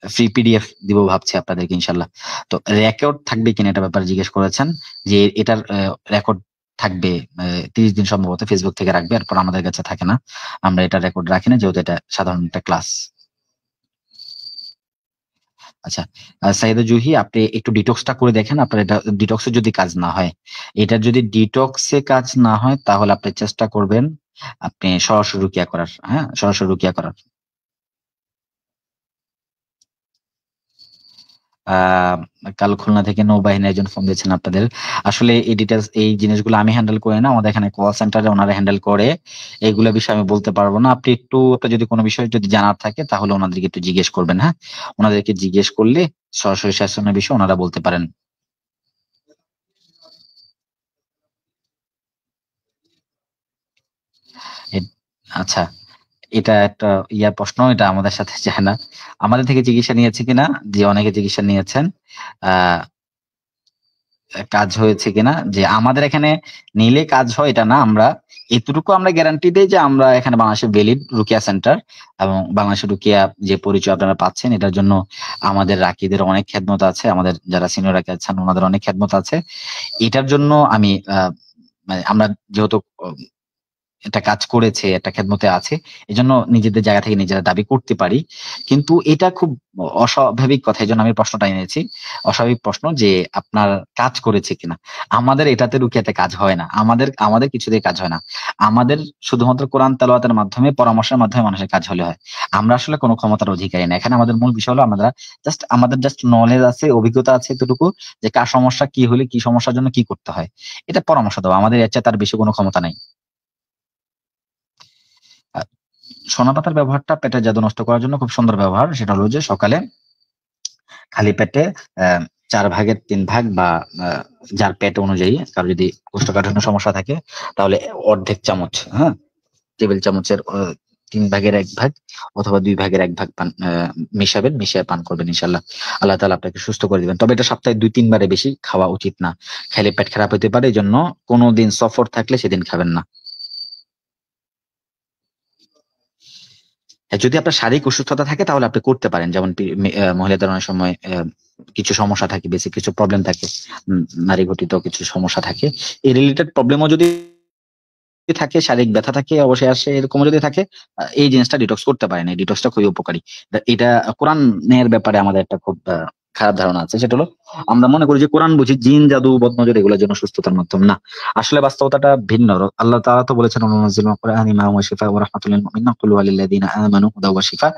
ফ্রি পিডিএফ দিব ভাবছি আপনাদেরকে ইনশাল্লাহ। তো রেকর্ড থাকবে কিনা এটা ব্যাপারে জিজ্ঞেস করেছেন, যে এটার রেকর্ড থাকবে 30 দিন সম্ভবত ফেসবুক থেকে রাখবে, এরপর আমাদের কাছে থাকে না, আমরা এটা রেকর্ড রাখি না, যেহেতু এটা সাধারণ একটা ক্লাস। আচ্ছা, সাইদা জুহি, আপনি একটু ডিটক্সটা করে দেখেন, আপনার এটা ডিটক্সে যদি কাজ না হয়, এটা যদি ডিটক্সে কাজ না হয় তাহলে আপনি চেষ্টা করবেন আপনি সরাসরি রুকিয়া করার। হ্যাঁ, সরাসরি রুকিয়া করার। আহ কাল খুলনা থেকে নৌবাহিনীর একজন ফোন দিয়েছেন আপনাদের। আসলে এই ডিটেলস, এই জিনিসগুলো আমি হ্যান্ডেল করি না, আমাদের এখানে কল সেন্টারে ওনারা হ্যান্ডেল করে। এইগুলো বিষয়ে আমি বলতে পারবো না। আপনি একটু, আপনার যদি কোনো বিষয় যদি জানার থাকে তাহলে ওনাদেরকে একটু জিজ্ঞেস করবেন। হ্যাঁ, ওনাদেরকে জিজ্ঞেস করলে সরাসরি শাসনের বিষয়ে ওনারা বলতে পারেন। এ- আচ্ছা, এটা একটা ইয়ার প্রশ্ন, এটা আমাদের সাথে যায় না। আমাদের থেকে চিকিৎসা নিয়েছে কিনা? যে অনেকে চিকিৎসা নিয়েছেন। আহ কাজ হয়েছে কিনা, যে আমাদের এখানে নিলে কাজ হয় এটা না, আমরা এতটুকু আমরা গ্যারান্টি দিই যে আমরা এখানে বাংলাদেশে ভ্যালিড রুকিয়া সেন্টার, এবং বাংলাদেশের রুকিয়া যে পরিচয় আপনারা পাচ্ছেন এটার জন্য আমাদের রাকিদের অনেক খেদমত আছে, আমাদের যারা সিনিয়র রাকি আছেন ওনাদের অনেক খেদমত আছে। এটার জন্য আমি মানে আমরা যেহেতু একটা কাজ করেছে, একটা খেদমতে আছে, এজন্য নিজেদের জায়গা থেকে নিজেরা দাবি করতে পারি। কিন্তু এটা খুব অস্বাভাবিক কথা, এই জন্য আমি প্রশ্নটা এনেছি। অস্বাভাবিক প্রশ্ন যে আপনার কাজ করেছে কিনা। আমাদের এটাতে রুকিয়াতে কাজ হয় না, আমাদের আমাদের কিছুতেই কাজ হয় না। আমাদের শুধুমাত্র কোরআন তেলাওয়াতের মাধ্যমে, পরামর্শের মাধ্যমে মানুষের কাজ হলে হয়। আমরা আসলে কোনো ক্ষমতার অধিকারী না। এখানে আমাদের মূল বিষয় হলো আমাদের জাস্ট নলেজ আছে, অভিজ্ঞতা আছে এতটুকু যে কার সমস্যা কি হলে কি সমস্যার জন্য কি করতে হয়, এটা পরামর্শ দেওয়া। আমাদের এর চেয়ে তার বেশি কোনো ক্ষমতা নাই। আহ, সোনা পাতার ব্যবহারটা পেটের জাদু নষ্ট করার জন্য খুব সুন্দর ব্যবহার। সেটা হলো যে সকালে খালি পেটে আহ 4 ভাগের 3 ভাগ বা আহ, যার পেট অনুযায়ী, কারো যদি কোষ্ঠকাঠিন্য সমস্যা থাকে তাহলে অর্ধেক চামচ, হ্যাঁ, টেবিল চামচের 3 ভাগের 1 ভাগ অথবা 2 ভাগের 1 ভাগ পান মিশাবেন, মিশিয়ে পান করবেন। ইনশাল্লাহ আল্লাহ তাআলা আপনাকে সুস্থ করে দিবেন। তবে এটা সপ্তাহে 2-3 বারে বেশি খাওয়া উচিত না, খেলে পেট খারাপ হতে পারে। এই জন্য কোনোদিন সফর থাকলে সেদিন খাবেন না। হ্যাঁ, যদি আপনার শারীরিক অসুস্থতা থাকে তাহলে আপনি করতে পারেন। যেমন মহিলাদের অনেক সময় কিছু সমস্যা থাকে, বেসিক কিছু প্রবলেম থাকে, নারী ঘটিত কিছু সমস্যা থাকে। এই রিলেটেড প্রবলেমও যদি থাকে, শারীরিক ব্যথা থাকে, অবশ্যই আসে, এরকম যদি থাকে, এই জিনিসটা ডিটক্স করতে পারেন। এই ডিটক্সটা খুবই উপকারী। এটা কোরআনের ব্যাপারে আমাদের একটা খুব খারাপ ধারণা আছে। সেটা হলো আমরা মনে করি যে কোরআন বুঝি জিন জাদু বদনজর এগুলোর জন্য সুস্থতার মাধ্যম। না, আসলে বাস্তবতাটা ভিন্ন। আল্লাহ তাআলা তো বলেছেন অনুনাজ্জিলু মিনাল কুরআনি মা হুয়া শিফাa'un ওয়া রাহমাতুল লিল মুমিনিন কুল হুয়া লিল্লাযিনা আমানু হুদাও ওয়া শিফা।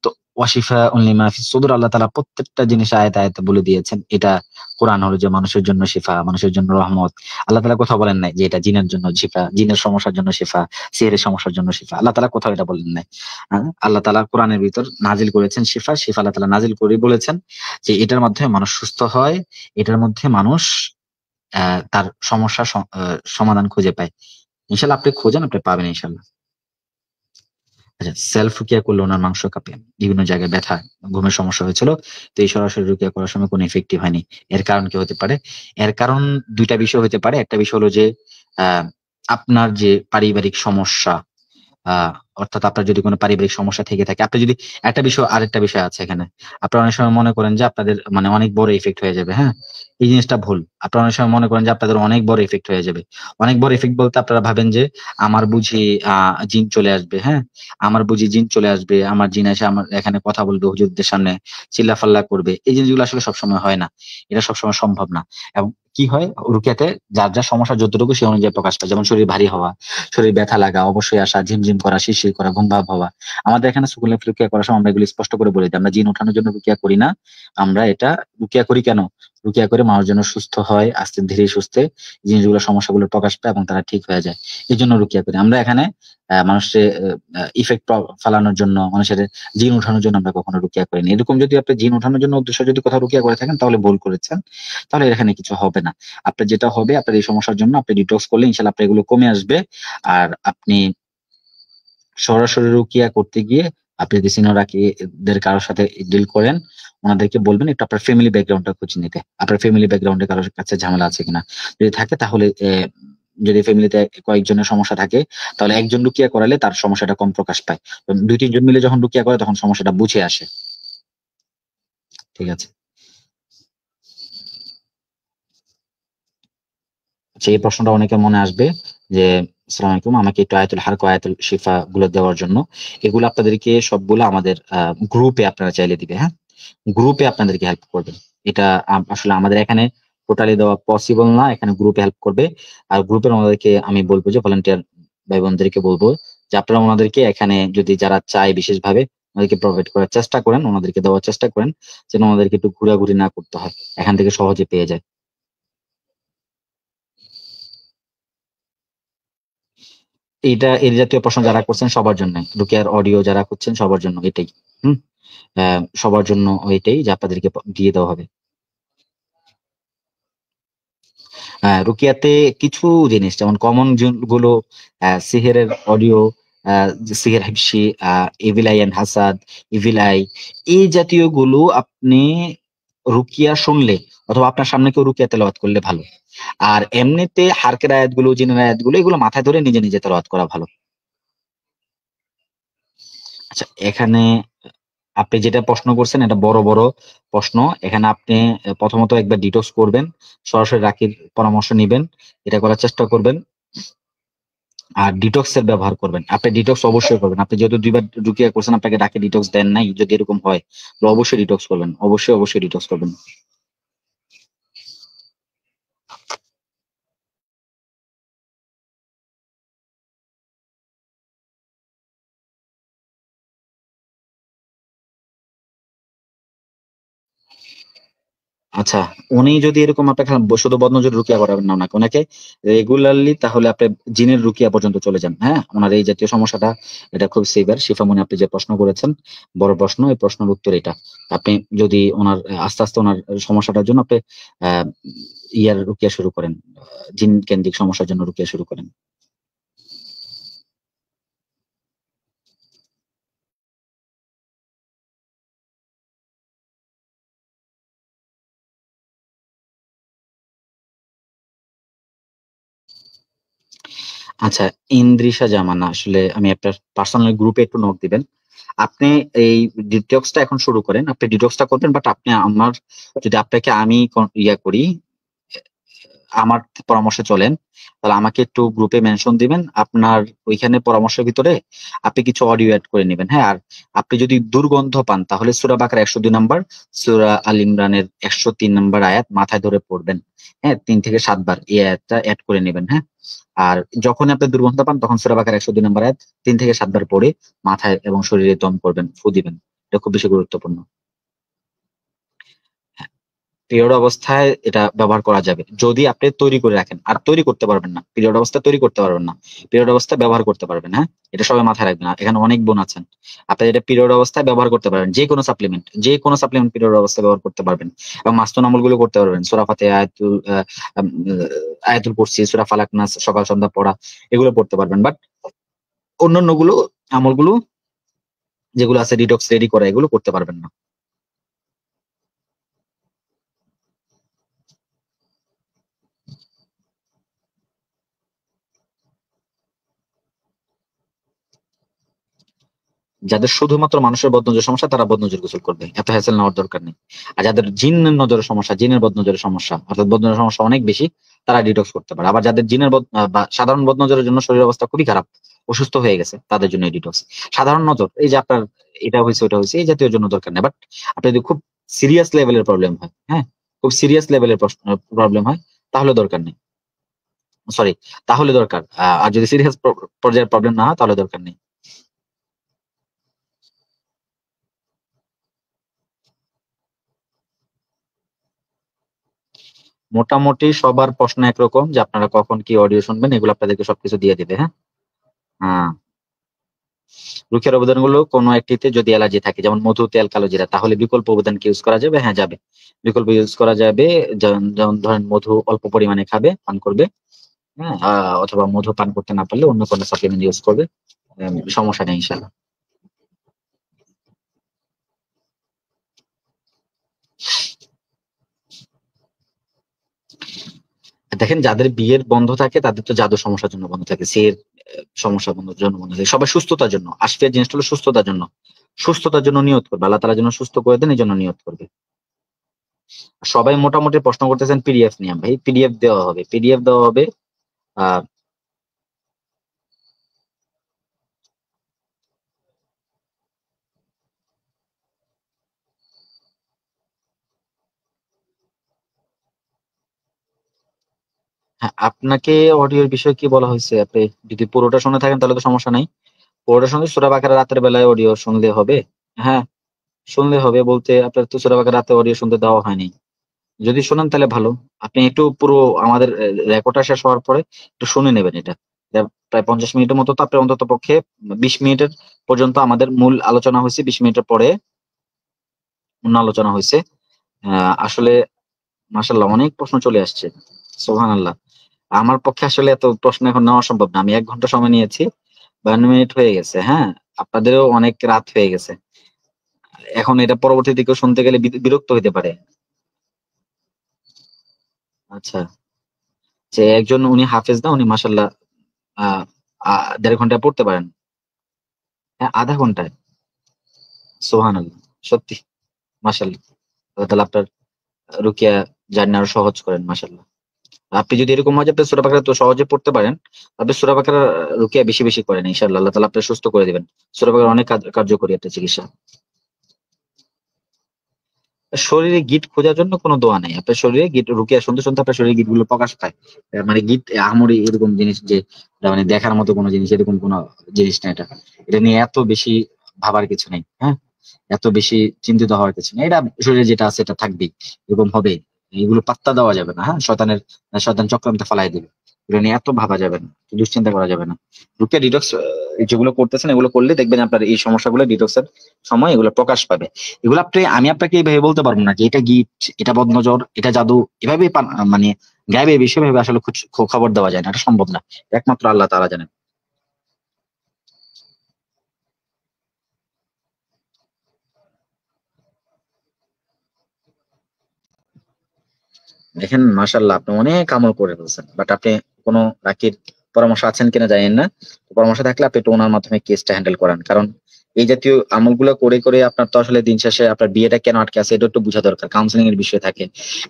তো ওয়াশিফা লিমা ফিস সুদুর, আল্লাহ তাআলা প্রত্যেকটা জিনিস আয়াতে আয়াতে বলে দিয়েছেন। এটা কোরআন হলো যে মানুষের জন্য শিফা, মানুষের জন্য রহমত। আল্লাহ তাআলা কোথাও বলেন নাই যে এটা জিনের জন্য শিফা, জিনের সমস্যার জন্য শিফা, সিহরের সমস্যার জন্য শিফা। আল্লাহ তাআলা কোথাও এটা বলেন নাই। আল্লাহ তাআলা কোরআনের ভিতর নাজিল করেছেন শিফা। শিফা আল্লাহ তাআলা নাজিল করে বলেছেন যে এটার মাধ্যমে মানুষ সুস্থ হয়, এটার মধ্যে মানুষ তার সমস্যা সমাধান খুঁজে পায়। ইনশাল্লাহ আপনি খোঁজেন, আপনি পাবেন ইনশাল্লাহ। আচ্ছা, সেলফ রুকিয়া করলে ওনার মাংস কাঁপে, বিভিন্ন জায়গায় ব্যথা, ঘুমের সমস্যা হয়েছিল। তো এই সরাসরি রুকিয়া করার সময় কোনো ইফেক্টিভ হয়নি। এর কারণ কি হতে পারে? এর কারণ দুইটা বিষয় হতে পারে। একটা বিষয় হলো যে আহ আপনার যে পারিবারিক সমস্যা, আহ অর্থাৎ আপনার যদি কোনো পারিবারিক সমস্যা থেকে থাকে, আপনি যদি, একটা বিষয়, আরেকটা বিষয় আছে এখানে। আপনারা অনেক সময় মনে করেন যে আপনাদের মানে অনেক বড় ইফেক্ট হয়ে যাবে, হ্যাঁ, এই জিনিসটা ভুল। আপনারা অনেক সময় মনে করেন যে আপনাদের অনেক বড় ইফেক্ট হয়ে যাবে। অনেক বড় ইফেক্ট বলতে আপনারা ভাবেন যে আমার বুঝি জিন চলে আসবে, হ্যাঁ, আমার বুঝি জিন চলে আসবে, আমার জিন এসে আমার এখানে কথা বলবে হুজুরদের সামনে, চিল্লাফাল্লা করবে। এই জিনিসগুলো আসলে সবসময় হয় না, এটা সবসময় সম্ভব না। এবং কি হয় রুকিয়াতে, যার যার সমস্যা যতটুকু সে অনুযায়ী প্রকাশ পায়। যেমন শরীর ভারী হওয়া, শরীর ব্যথা লাগা, অবশ্যই আসা, ঝিমঝিম করা, শিরশির করা, ঘুম ভাব হওয়া। আমাদের এখানে সুকুলের রুকিয়া করার সময় আমরা এগুলি স্পষ্ট করে বলি যে আমরা জিন ওঠানোর জন্য রুকিয়া করি না। আমরা এটা রুকিয়া করি কেন? রুকিয়া করে মানুষ যেন সুস্থ হয়, আস্তে ধীরে সুস্থে জিনিসগুলো, সমস্যাগুলো প্রকাশ পায় এবং তারা ঠিক হয়ে যায়। এই জন্য রুকিয়া করি আমরা এখানে। মানুষের ইফেক্ট ফালানোর জন্য, মানুষের জিন উঠানোর জন্য আমরা কখনো রুকিয়া করিনি। এরকম যদি আপনি জিন উঠানোর জন্য উদ্দেশ্য যদি কোথাও রুকিয়া করে থাকেন তাহলে ভুল করেছেন, তাহলে এখানে কিছু হবে না। আপনার যেটা হবে, আপনার এই সমস্যার জন্য আপনি ডিটক্স করলে ইনশাল্লাহ আপনার এগুলো কমে আসবে। আর আপনি সরাসরি রুকিয়া করতে গিয়ে আপনি যদি সিনিয়র রাকিদের কারোর সাথে ডিল করেন, ওনাদেরকে বলবেন একটু আপনার ফ্যামিলি ব্যাকগ্রাউন্ডটা খুঁজে নিতে, আপনার ফ্যামিলি ব্যাকগ্রাউন্ডে কারোর কাছে ঝামেলা আছে কিনা। যদি থাকে তাহলে যদি ফ্যামিলিতে কয়েকজনের সমস্যা থাকে তাহলে একজন রুকিয়া করালে তার সমস্যাটা কম প্রকাশ পায়। তো 2-3 জন মিলে যখন রুকিয়া করে তখন সমস্যাটা বুঝে আসে। ঠিক আছে। আচ্ছা, এই প্রশ্নটা অনেকের মনে আসবে যে আসসালামু আলাইকুম, আমাকে একটু আয়াতুল হারক ও আয়াতুল শিফা গুলো দেওয়ার জন্য। এগুলো আপনাদেরকে সবগুলো আমাদের গ্রুপে আপনারা চাইলে দিবে, হ্যাঁ, গ্রুপে আপনাদেরকে হেল্প করবে। এটা আসলে আমাদের এখানে টোটালি দেওয়া পসিবল না, এখানে গ্রুপে হেল্প করবে। আর গ্রুপের ওনাদেরকে আমি বলবো যে ভলান্টিয়ার ভাই বোনদেরকে বলবো যে আপনারা ওনাদেরকে এখানে যদি যারা চায় বিশেষভাবে ওনাদেরকে প্রোভাইড করার চেষ্টা করেন, ওনাদেরকে দেওয়ার চেষ্টা করেন, যেন ওনাদেরকে একটু ঘোরাঘুরি না করতে হয়, এখান থেকে সহজে পেয়ে যায়। এইটা এই জাতীয় প্রশ্ন যারা করছেন সবার জন্য, রুকিয়ার অডিও যারা করছেন সবার জন্য এটাই। হুম। সবার জন্য এটাই যে আপনাদেরকে দিয়ে দেওয়া হবে। রুকিয়াতে কিছু জিনিস যেমন কমন গুলো, সিহেরের অডিও, সিহের হিপসি, ইভিল আই এন্ড হাসাদ, ইভিল আই, এই জাতীয় গুলো আপনি রুকিয়া শুনলে অথবা আপনার সামনে কেউ রুকিয়া তেলাওয়াত করলে ভালো। আর এমনিতে হারকের আয়াতগুলো, জিনের আয়াতগুলো, এগুলো মাথায় ধরে নিজে নিজে তেলাওয়াত করা ভালো। আচ্ছা, এখানে আপনি যেটা প্রশ্ন করছেন এটা বড় বড় প্রশ্ন। এখানে আপনি প্রথমত একবার ডিটক্স করবেন, সরাসরি রাকির পরামর্শ নিবেন, এটা করার চেষ্টা করবেন। আর ডিটক্স এর ব্যবহার করবেন। আপনি ডিটক্স অবশ্যই করবেন। আপনি যেহেতু 2 বার রুকিয়া করছেন, আপনাকে ডাকে ডিটক্স দেন নাই, যদি এরকম হয় তো অবশ্যই ডিটক্স করবেন, অবশ্যই অবশ্যই ডিটক্স করবেন। আচ্ছা, উনি যদি এরকম আপনাকে শুধু বদনজর রুকিয়া করাবেন না ওনাকে, ওনাকে রেগুলারলি তাহলে আপনি জিনের রুকিয়া পর্যন্ত চলে যান। হ্যাঁ, ওনার এই জাতীয় সমস্যাটা, এটা খুব সিভিয়ার। শিফামণি, আপনি যে প্রশ্ন করেছেন, বড় প্রশ্ন, এই প্রশ্নের উত্তর এটা। আপনি যদি ওনার আস্তে আস্তে ওনার সমস্যাটার জন্য আপনি আহ ইয়ার রুকিয়া শুরু করেন, জিন কেন্দ্রিক সমস্যার জন্য রুকিয়া শুরু করেন। আচ্ছা, ইন্দ্রিশা জামানা, আসলে আমি আপনার পার্সোনাল গ্রুপে একটু নোট দিবেন। আপনি এই ডিটক্সটা এখন শুরু করেন, আপনি ডিটক্সটা করবেন, বাট আপনি আমার, যদি আপনাকে আমি ইয়া করি, আমার পরামর্শে চলেন, তাহলে আমাকে একটু গ্রুপে মেনশন দিবেন। আপনার ওইখানে পরামর্শের ভিতরে আপনি কিছু অডিও অ্যাড করে নেবেন। হ্যাঁ, আর আপনি যদি দুর্গন্ধ পান তাহলে সূরা বাকারা 102 নম্বর, সূরা আল ইমরানের 103 নম্বর আয়াত মাথায় ধরে পড়বেন। হ্যাঁ, 3 থেকে 7 বার এই আয়াতটা অ্যাড করে নেবেন। হ্যাঁ, আর যখন আপনি দুর্গন্ধ পান তখন সূরা বাকারা 102 নম্বর আয়াত 3 থেকে 7 বার পড়ে মাথায় এবং শরীরে দম করবেন, ফু দিবেন। এটা খুব বেশি গুরুত্বপূর্ণ। পিরিয়ড অবস্থায় এটা ব্যবহার করা যাবে যদি আপনি তৈরি করে রাখেন। আর তৈরি করতে পারবেন না, পিরিয়ড অবস্থায় তৈরি করতে পারবেন না, পিরিয়ড অবস্থায় ব্যবহার করতে পারবেন। হ্যাঁ, এটা সবাই মাথায় রাখবেন। আর এখানে অনেক বোন আছেন, আপনি এটা পিরিয়ড অবস্থায় ব্যবহার করতে পারবেন। যে কোনো সাপ্লিমেন্ট পিরিয়ড অবস্থায় ব্যবহার করতে পারবেন, এবং মাস্তুন আমলগুলো করতে পারবেন। সূরা ফাতিহা, আয়াতুল কুরসি, সূরা ফালাক, নাস সকাল সন্ধ্যা পড়া, এগুলো পড়তে পারবেন। বাট অন্যান্য গুলো, আমলগুলো যেগুলো আছে ডিটক্স রেডি করা, এগুলো করতে পারবেন না। যাদের শুধুমাত্র মানুষের বদনজর সমস্যা তারা বদনজর গোসল করবে, এত হ্যাসেল নেওয়ার দরকার নেই। আর যাদের জিনের নজরের সমস্যা, জিনের বদনজরের সমস্যা, অর্থাৎ বদনজরের সমস্যা অনেক বেশি, তারা ডিটক্স করতে পারে। আবার যাদের জিনের বা সাধারণ বদনজরের জন্য শরীর অবস্থা খুবই খারাপ, অসুস্থ হয়ে গেছে, তাদের জন্য ডিটক্স। সাধারণ নজর, এই যে আপনার এটা হয়েছে ওটা হয়েছে, এই জাতীয় জন্য দরকার নেই। বাট আপনি যদি খুব সিরিয়াস লেভেলের প্রবলেম হয়, হ্যাঁ, খুব সিরিয়াস লেভেলের প্রবলেম হয়, তাহলে দরকার নেই। সরি, তাহলে দরকার। আর যদি সিরিয়াস পর্যায়ের প্রবলেম না হয় তাহলে দরকার নেই। মোটামুটি সবার প্রশ্ন একরকম, যে আপনারা কখন কি অডিও শুনবেন, এগুলো আপনাদেরকে সবকিছু দিয়ে দিবে। হ্যাঁ, হ্যাঁ। রুকের অবদানগুলো কোনো একটিতে যদি অ্যালার্জি থাকে, যেমন মধু, তেল, কালোজিরা, তাহলে বিকল্প উপাদান কি ইউজ করা যাবে? হ্যাঁ, যাবে। বিকল্প ইউজ করা যাবে। যেমন যেমন ধরেন মধু অল্প পরিমাণে খাবে, পান করবে। হ্যাঁ, অথবা মধু পান করতে না পারলে অন্য কোনো সাপ্লিমেন্ট ইউজ করবে। সমস্যা নেই ইনশাল্লাহ। দেখেন, যাদের বিয়ের বন্ধ থাকে তাদের তো জাদু সমস্যার জন্য বন্ধ থাকে, সে সমস্যা বন্ধের জন্য বন্ধ থাকে। সবাই সুস্থতার জন্য, আশফিয়ার জিনিসটা হলো সুস্থতার জন্য। সুস্থতার জন্য নিয়ত করবে, আল্লাহ তাআলা যেন সুস্থ করে দেন, এই জন্য নিয়ত করবে। সবাই মোটামুটি প্রশ্ন করতেছেন পিডিএফ নিয়ে। ভাই, পিডিএফ দেওয়া হবে, পিডিএফ দেওয়া হবে। আহ হ্যাঁ, আপনাকে অডিওর বিষয়ে কি বলা হয়েছে? আপনি যদি পুরোটা শুনে থাকেন তাহলে তো সমস্যা নাই। পুরোটা শুনলে সূরা বাকারা রাতের বেলায় অডিও শুনলে হবে। হ্যাঁ, শুনলে হবে বলতে আপনার তো সূরা বাকারা রাতে অডিও শুনতে দেওয়া হয়নি। যদি শোনেন তাহলে ভালো। আপনি একটু পুরো আমাদের রেকর্ডটা শেষ হওয়ার পরে একটু শুনে নেবেন এটা। এটা প্রায় 50 মিনিটের মতো, তো আপনি অন্তত পক্ষে 20 মিনিটের পর্যন্ত আমাদের মূল আলোচনা হয়েছে, 20 মিনিটের পরে অন্য আলোচনা হয়েছে। আসলে মাশাল্লাহ অনেক প্রশ্ন চলে আসছে। সুবহানাল্লাহ। আমার পক্ষে আসলে এত প্রশ্ন এখন নেওয়া সম্ভব না। আমি 1 ঘন্টা সময় নিয়েছি, 52 মিনিট হয়ে গেছে। হ্যাঁ, আপনাদেরও অনেক রাত হয়ে গেছে। এখন এটা পরবর্তীতে কেউ শুনতে গেলে বিরক্ত হইতে পারে। আচ্ছা, যে একজন উনি হাফেজ না, উনি মাশাল্লাহ আহ 1.5 ঘন্টায় পড়তে পারেন। হ্যাঁ, আধা ঘন্টায়। সুবহানাল্লাহ। সত্যি, মাশাল্লাহ। আল্লাহ তাআলা আপনার রুকিয়া জার্নি আরো সহজ করেন, মাশাল্লাহ। আপনি যদি এরকম হয় যে আপনি সূরা বাকারা তো সহজে পড়তে পারেন, আপনি সূরা বাকারা রুকিয়া বেশি বেশি করেন, ইনশাআল্লাহ আল্লাহ তাআলা আপনাকে সুস্থ করে দিবেন। সূরা বাকারা অনেক কার্যকরী একটা চিকিৎসা। শরীরে গিট খোঁজার জন্য কোনো দোয়া নাই। আপনার শরীরে গিট রুকিয়া শুনতে শুনতে আপনার শরীরে গিট গুলো প্রকাশ পায়। মানে গিট আহামরি এরকম জিনিস যে মানে দেখার মতো কোনো জিনিস, এরকম কোনো জিনিস না এটা। এটা নিয়ে এত বেশি ভাবার কিছু নেই, হ্যাঁ? এত বেশি চিন্তিত হওয়ার কিছু নেই। এটা শরীরে যেটা আছে এটা থাকবেই, এরকম হবে। এগুলো পাত্তা দেওয়া যাবে না, হ্যাঁ? শয়তান চক্রান্তে ফালাই দিবে। এগুলো নিয়ে এত ভাবা যাবে না, দুশ্চিন্তা করা যাবে না। রুকিয়া ডিটক্স যেগুলো করতেছেন এগুলো করলে দেখবেন আপনার এই সমস্যাগুলো ডিটক্সের সময় এগুলো প্রকাশ পাবে। এগুলো আমি আপনাকে এইভাবে বলতে পারবো না যে এটা গিট, এটা বদনজর, এটা জাদু, এভাবে মানে গায়েবে বিষয় ভেবে আসলে খবর দেওয়া যায় না, এটা সম্ভব না। একমাত্র আল্লাহ তাআলা জানেন। দেখেন মাশাআল্লাহ আপনি অনেক আমল করে ফেলছেন, বাট আপনি কোনো রাকির পরামর্শ আছেন কিনা জানেন না। পরামর্শ থাকলে আপনি একটু ওনার মাধ্যমে কেসটা হ্যান্ডেল করান, কারণ এই জাতীয় আমলগুলো করে করে আপনার তো আসলে দিন শেষে আপনার বিয়েটা কেন আটকে আছে এটা একটু বোঝা দরকার। কাউন্সিলিং এর বিষয় থাকে।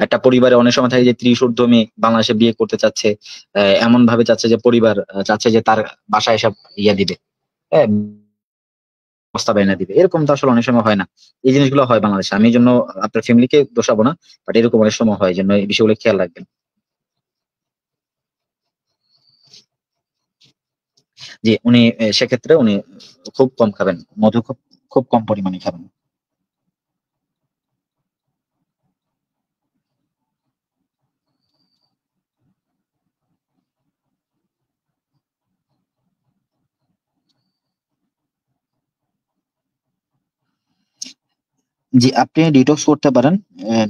একটা পরিবারে অনেক সময় থাকে যে 30 ঊর্ধ্ব মেয়ে বাংলাদেশে বিয়ে করতে চাচ্ছে, এমন ভাবে চাচ্ছে যে পরিবার চাচ্ছে যে তার বাসায় এসব ইয়ে দিবে, হ্যাঁ, প্রস্তাব এনে দিবে। এরকম তো আসলে অনেক সময় হয় না। এই জিনিসগুলো হয় বাংলাদেশে। আমি এই জন্য আপনার ফ্যামিলিকে দোষাবো না, বাট এরকম অনেক সময় হয়। এই জন্য এই বিষয়গুলো খেয়াল রাখবেন। জি, উনি সেক্ষেত্রে উনি খুব কম খাবেন। মধু খুব খুব কম পরিমাণে খাবেন। জি, আপনি ডিটক্স করতে পারেন।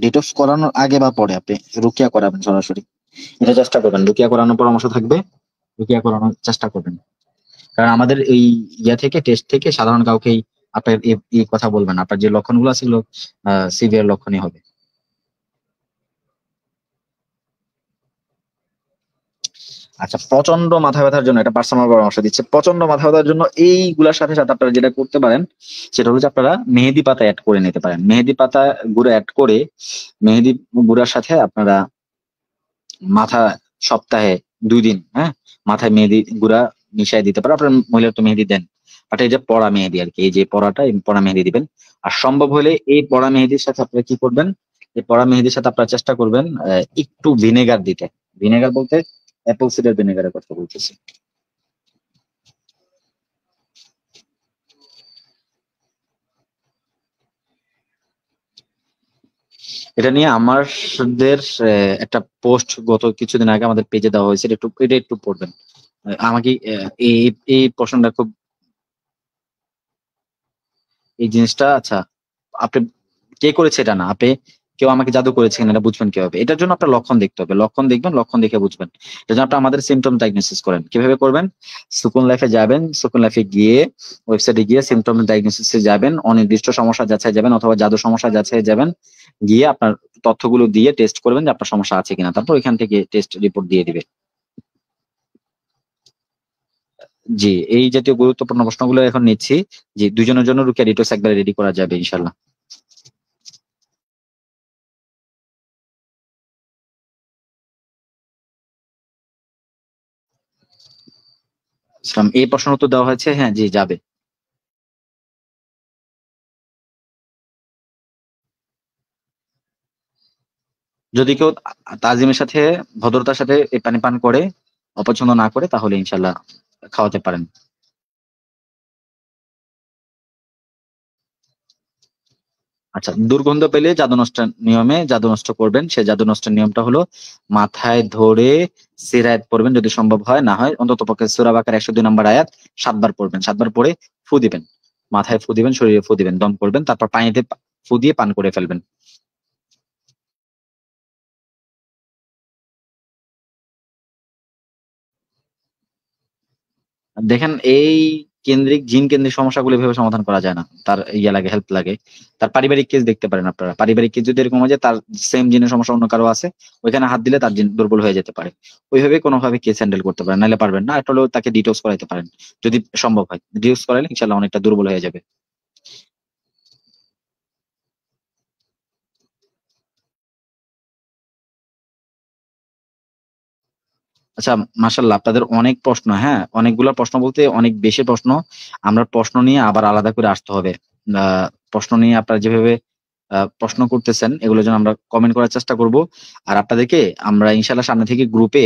ডিটক্স করানোর আগে বা পরে আপনি রুকিয়া করাবেন সরাসরি। এটা চেষ্টা করবেন। রুকিয়া করানোর পরামর্শ থাকবে। রুকিয়া করানোর চেষ্টা করবেন। কারণ আমাদের এই ইয়া থেকে টেস্ট থেকে সাধারণ কাউকেই আপনার এই কথা বলবেন না। আপনার যে লক্ষণগুলো আছে সেগুলো সিভিয়ার লক্ষণই হবে। আচ্ছা, প্রচন্ড মাথা ব্যথার জন্য এটা পার্সোনাল পরামর্শ দিচ্ছে। প্রচন্ড মাথা ব্যথার জন্য এইগুলার সাথে সাথে আপনারা যেটা করতে পারেন সেটা হলো যে আপনারা মেহেদি পাতা অ্যাড করে নিতে পারেন। মেহেদি পাতা গুঁড়ো অ্যাড করে মেহেদি গুঁড়ার সাথে আপনারা মাথা সপ্তাহে 2 দিন, হ্যাঁ, মাথায় মেহেদি গুঁড়া মিশিয়ে দিতে পারেন। আপনার মহিলার তো মেহেদি দেন, বাট এই যে পড়া মেহেদি আর কি, এই যে পড়াটা, এই পড়া মেহেদি দিবেন। আর সম্ভব হলে এই পড়া মেহেদির সাথে আপনারা কি করবেন, এই পড়া মেহেদির সাথে আপনারা চেষ্টা করবেন একটু ভিনেগার দিতে। ভিনেগার বলতে অ্যাপল সিডার ভিনেগারের কথা বলতেছি। এটা নিয়ে আমাদের একটা পোস্ট গত কিছুদিন আগে আমাদের পেজে দেওয়া হয়েছে, এটা একটু পড়বেন। আমাকে এই এই প্রশ্নটা খুব, এই জিনিসটা আচ্ছা, আপনি কে করেছে এটা না, আপনি কেউ আমাকে জাদু করেছে কিনা এটা বুঝবেন কিভাবে? এটার জন্য আপনার লক্ষণ দেখতে হবে, লক্ষণ দেখবেন, লক্ষণ দেখে বুঝবেন। এর জন্য আপনি আমাদের সিমটম ডায়াগনোসিস করেন। কিভাবে করবেন? সুকুন লাইফে যাবেন, সুকুন লাইফে গিয়ে ওয়েবসাইটে গিয়ে সিমটম ডায়াগনোসিসে যাবেন, অনির্দিষ্ট সমস্যা যাচাই যাবেন অথবা জাদু সমস্যা যাচাই যাবেন, গিয়ে আপনার তথ্যগুলো দিয়ে টেস্ট করবেন যে আপনার সমস্যা আছে কিনা, তারপর ওইখান থেকে টেস্ট রিপোর্ট দিয়ে দিবে। জি, এই জাতীয় গুরুত্বপূর্ণ প্রশ্নগুলো এখন নিচ্ছি। জি, দুইজনের জন্য রুকিয়া ডিটোক্স একবারে রেডি করা যাবে ইনশাল্লাহ। ইসলাম, এই প্রশ্ন তো দেওয়া হয়েছে, হ্যাঁ জি যাবে। যদি কেউ তাজিমের সাথে ভদ্রতার সাথে এই পানি পান করে, অপছন্দ না করে, তাহলে ইনশাল্লাহ খাওয়াতে পারেন। আচ্ছা, দুর্গন্ধ পেলে জাদু নষ্ট নিয়মে জাদু নষ্ট করবেন। সে জাদু নষ্টের নিয়মটা হলো মাথায় ধরে সিরায়াত পড়বেন যদি সম্ভব হয়, না হয় অন্তত পক্ষে সূরা বাকারা 102 নম্বর আয়াত 7 বার পড়বেন। 7 বার পড়ে ফু দিবেন, মাথায় ফু দিবেন, শরীরে ফু দিবেন, দম করবেন, তারপর পানিতে ফু দিয়ে পান করে ফেলবেন। দেখেন এই জিন কেন্দ্রিক সমস্যাগুলো এভাবে সমাধান করা যায় না, তার ইয়ে লাগে, হেল্প লাগে। তার পারিবারিক কেস দেখতে পারেন আপনারা। পারিবারিক কেস যদি এরকম হয় যে তার সেম জিনের সমস্যা অন্য কারো আছে, ওইখানে হাত দিলে তার জিন দুর্বল হয়ে যেতে পারে। ওইভাবে কোনোভাবে কেস হ্যান্ডেল করতে পারেন, নাহলে পারবেন না। একটা হলেও তাকে ডিটক্স করাইতে পারেন যদি সম্ভব হয়। ডিটক্স করাইলে ইনশাল্লাহ অনেকটা দুর্বল হয়ে যাবে। আচ্ছা, মাশাআল্লাহ, আপনাদের অনেক প্রশ্ন, হ্যাঁ, অনেকগুলা প্রশ্ন বলতে অনেক বেশি প্রশ্ন। আমরা প্রশ্ন নিয়ে আবার আলাদা করে আসতে হবে। প্রশ্ন নিয়ে আপনারা যেভাবে প্রশ্ন করতেছেন এগুলোর জন্য আমরা কমেন্ট করার চেষ্টা করব। আর আপনাদেরকে আমরা ইনশাল্লাহ সামনে থেকে গ্রুপে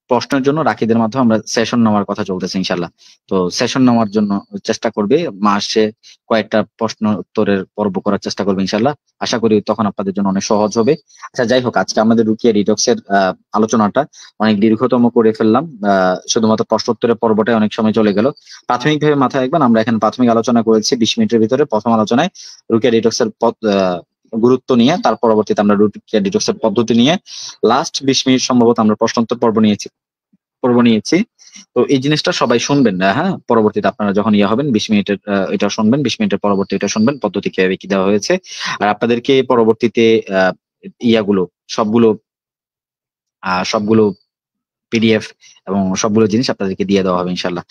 প্রশ্নের জন্য রাকিদের মাধ্যমে আমরা সেশন নেওয়ার কথা চলতেছে ইনশাল্লাহ। তো সেশন নেওয়ার জন্য চেষ্টা করবে, মাসে কয়েকটা প্রশ্ন উত্তরের পর্ব করার চেষ্টা করবে ইনশাল্লাহ। আশা করি তখন আপনাদের জন্য অনেক সহজ হবে। আচ্ছা, যাই হোক, আজকে আমাদের রুকিয়া ডিটক্সের আলোচনাটা অনেক দীর্ঘতম করে ফেললাম। শুধুমাত্র প্রশ্নোত্তরের পর্বটাই অনেক সময় চলে গেল। প্রাথমিকভাবে মাথায় রাখবেন, আমরা এখানে প্রাথমিক আলোচনা করেছি 20 মিনিটের ভিতরে। প্রথম আলোচনায় রুকিয়া ডিটক্সের গুরুত্ব নিয়ে, তার পরবর্তীতে আমরা রুকিয়া ডিটক্সের পদ্ধতি নিয়ে, লাস্ট 20 মিনিট সম্ভবত আমরা প্রশ্নোত্তর পর্ব নিয়েছি। তো এই জিনিসটা সবাই শুনবেন না, হ্যাঁ, পরবর্তীতে আপনারা যখন হবেন 20 মিনিটের এটা শুনবেন, 20 মিনিটের পরবর্তী এটা শুনবেন, পদ্ধতি কিভাবে কি দেওয়া হয়েছে। আর আপনাদেরকে পরবর্তীতে আহ ইয়াগুলো সবগুলো সবগুলো পিডিএফ এবং সবগুলো জিনিস আপনাদেরকে দিয়ে দেওয়া হবে ইনশাল্লাহ।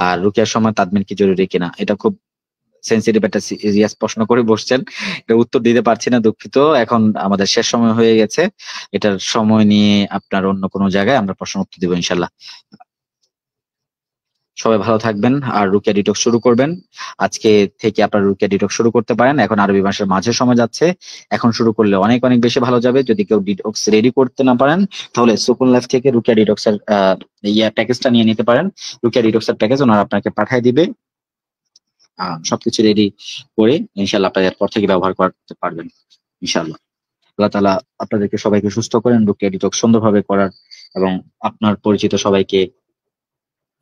আর রুকিয়ার সময় তাদমিন কি জরুরি কিনা, এটা খুব সেন্সিটিভ একটা সিরিয়াস প্রশ্ন করে বসছেন। এটা উত্তর দিতে পারছি না, দুঃখিত। এখন আমাদের শেষ সময় হয়ে গেছে। এটার সময় নিয়ে আপনার অন্য কোনো জায়গায় আমরা প্রশ্ন উত্তর দিব ইনশাল্লাহ। সবাই ভালো থাকবেন আর রুকিয়া ডিটক্স শুরু করবেন। আজকে থেকে আপনার রুকিয়া ডিটক্স শুরু করতে পারেন। এখন আরবি মাসের মাঝের সময় যাচ্ছে, এখন শুরু করলে অনেক অনেক বেশি ভালো যাবে। যদি কেউ ডিটক্স রেডি করতে না পারেন, তাহলে সুকুন লাইফ থেকে রুকিয়া ডিটক্স এর প্যাকেজটা নিয়ে নিতে পারেন। রুকিয়া ডিটক্স এর প্যাকেজ ওনারা আপনাকে পাঠিয়ে দিবে। সবকিছু রেডি করে ইনশাল্লাহ আপনারা এরপর থেকে ব্যবহার করতে পারবেন ইনশাল্লাহ। আল্লাহ তাআলা আপনাদেরকে সবাইকে সুস্থ করেন, রুকিয়া ডিটক্স সুন্দরভাবে করার এবং আপনার পরিচিত সবাইকে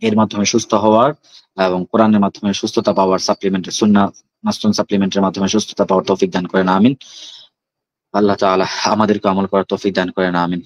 এর মাধ্যমে সুস্থ হওয়ার এবং কোরআনের মাধ্যমে সুস্থতা পাওয়ার, সাপ্লিমেন্টের সুন্নাহ মাসনুন সাপ্লিমেন্টের মাধ্যমে সুস্থতা পাওয়ার তৌফিক দান করেন, আমিন। আল্লাহ তাআলা আমাদেরকে আমল করার তৌফিক দান করেন, আমিন।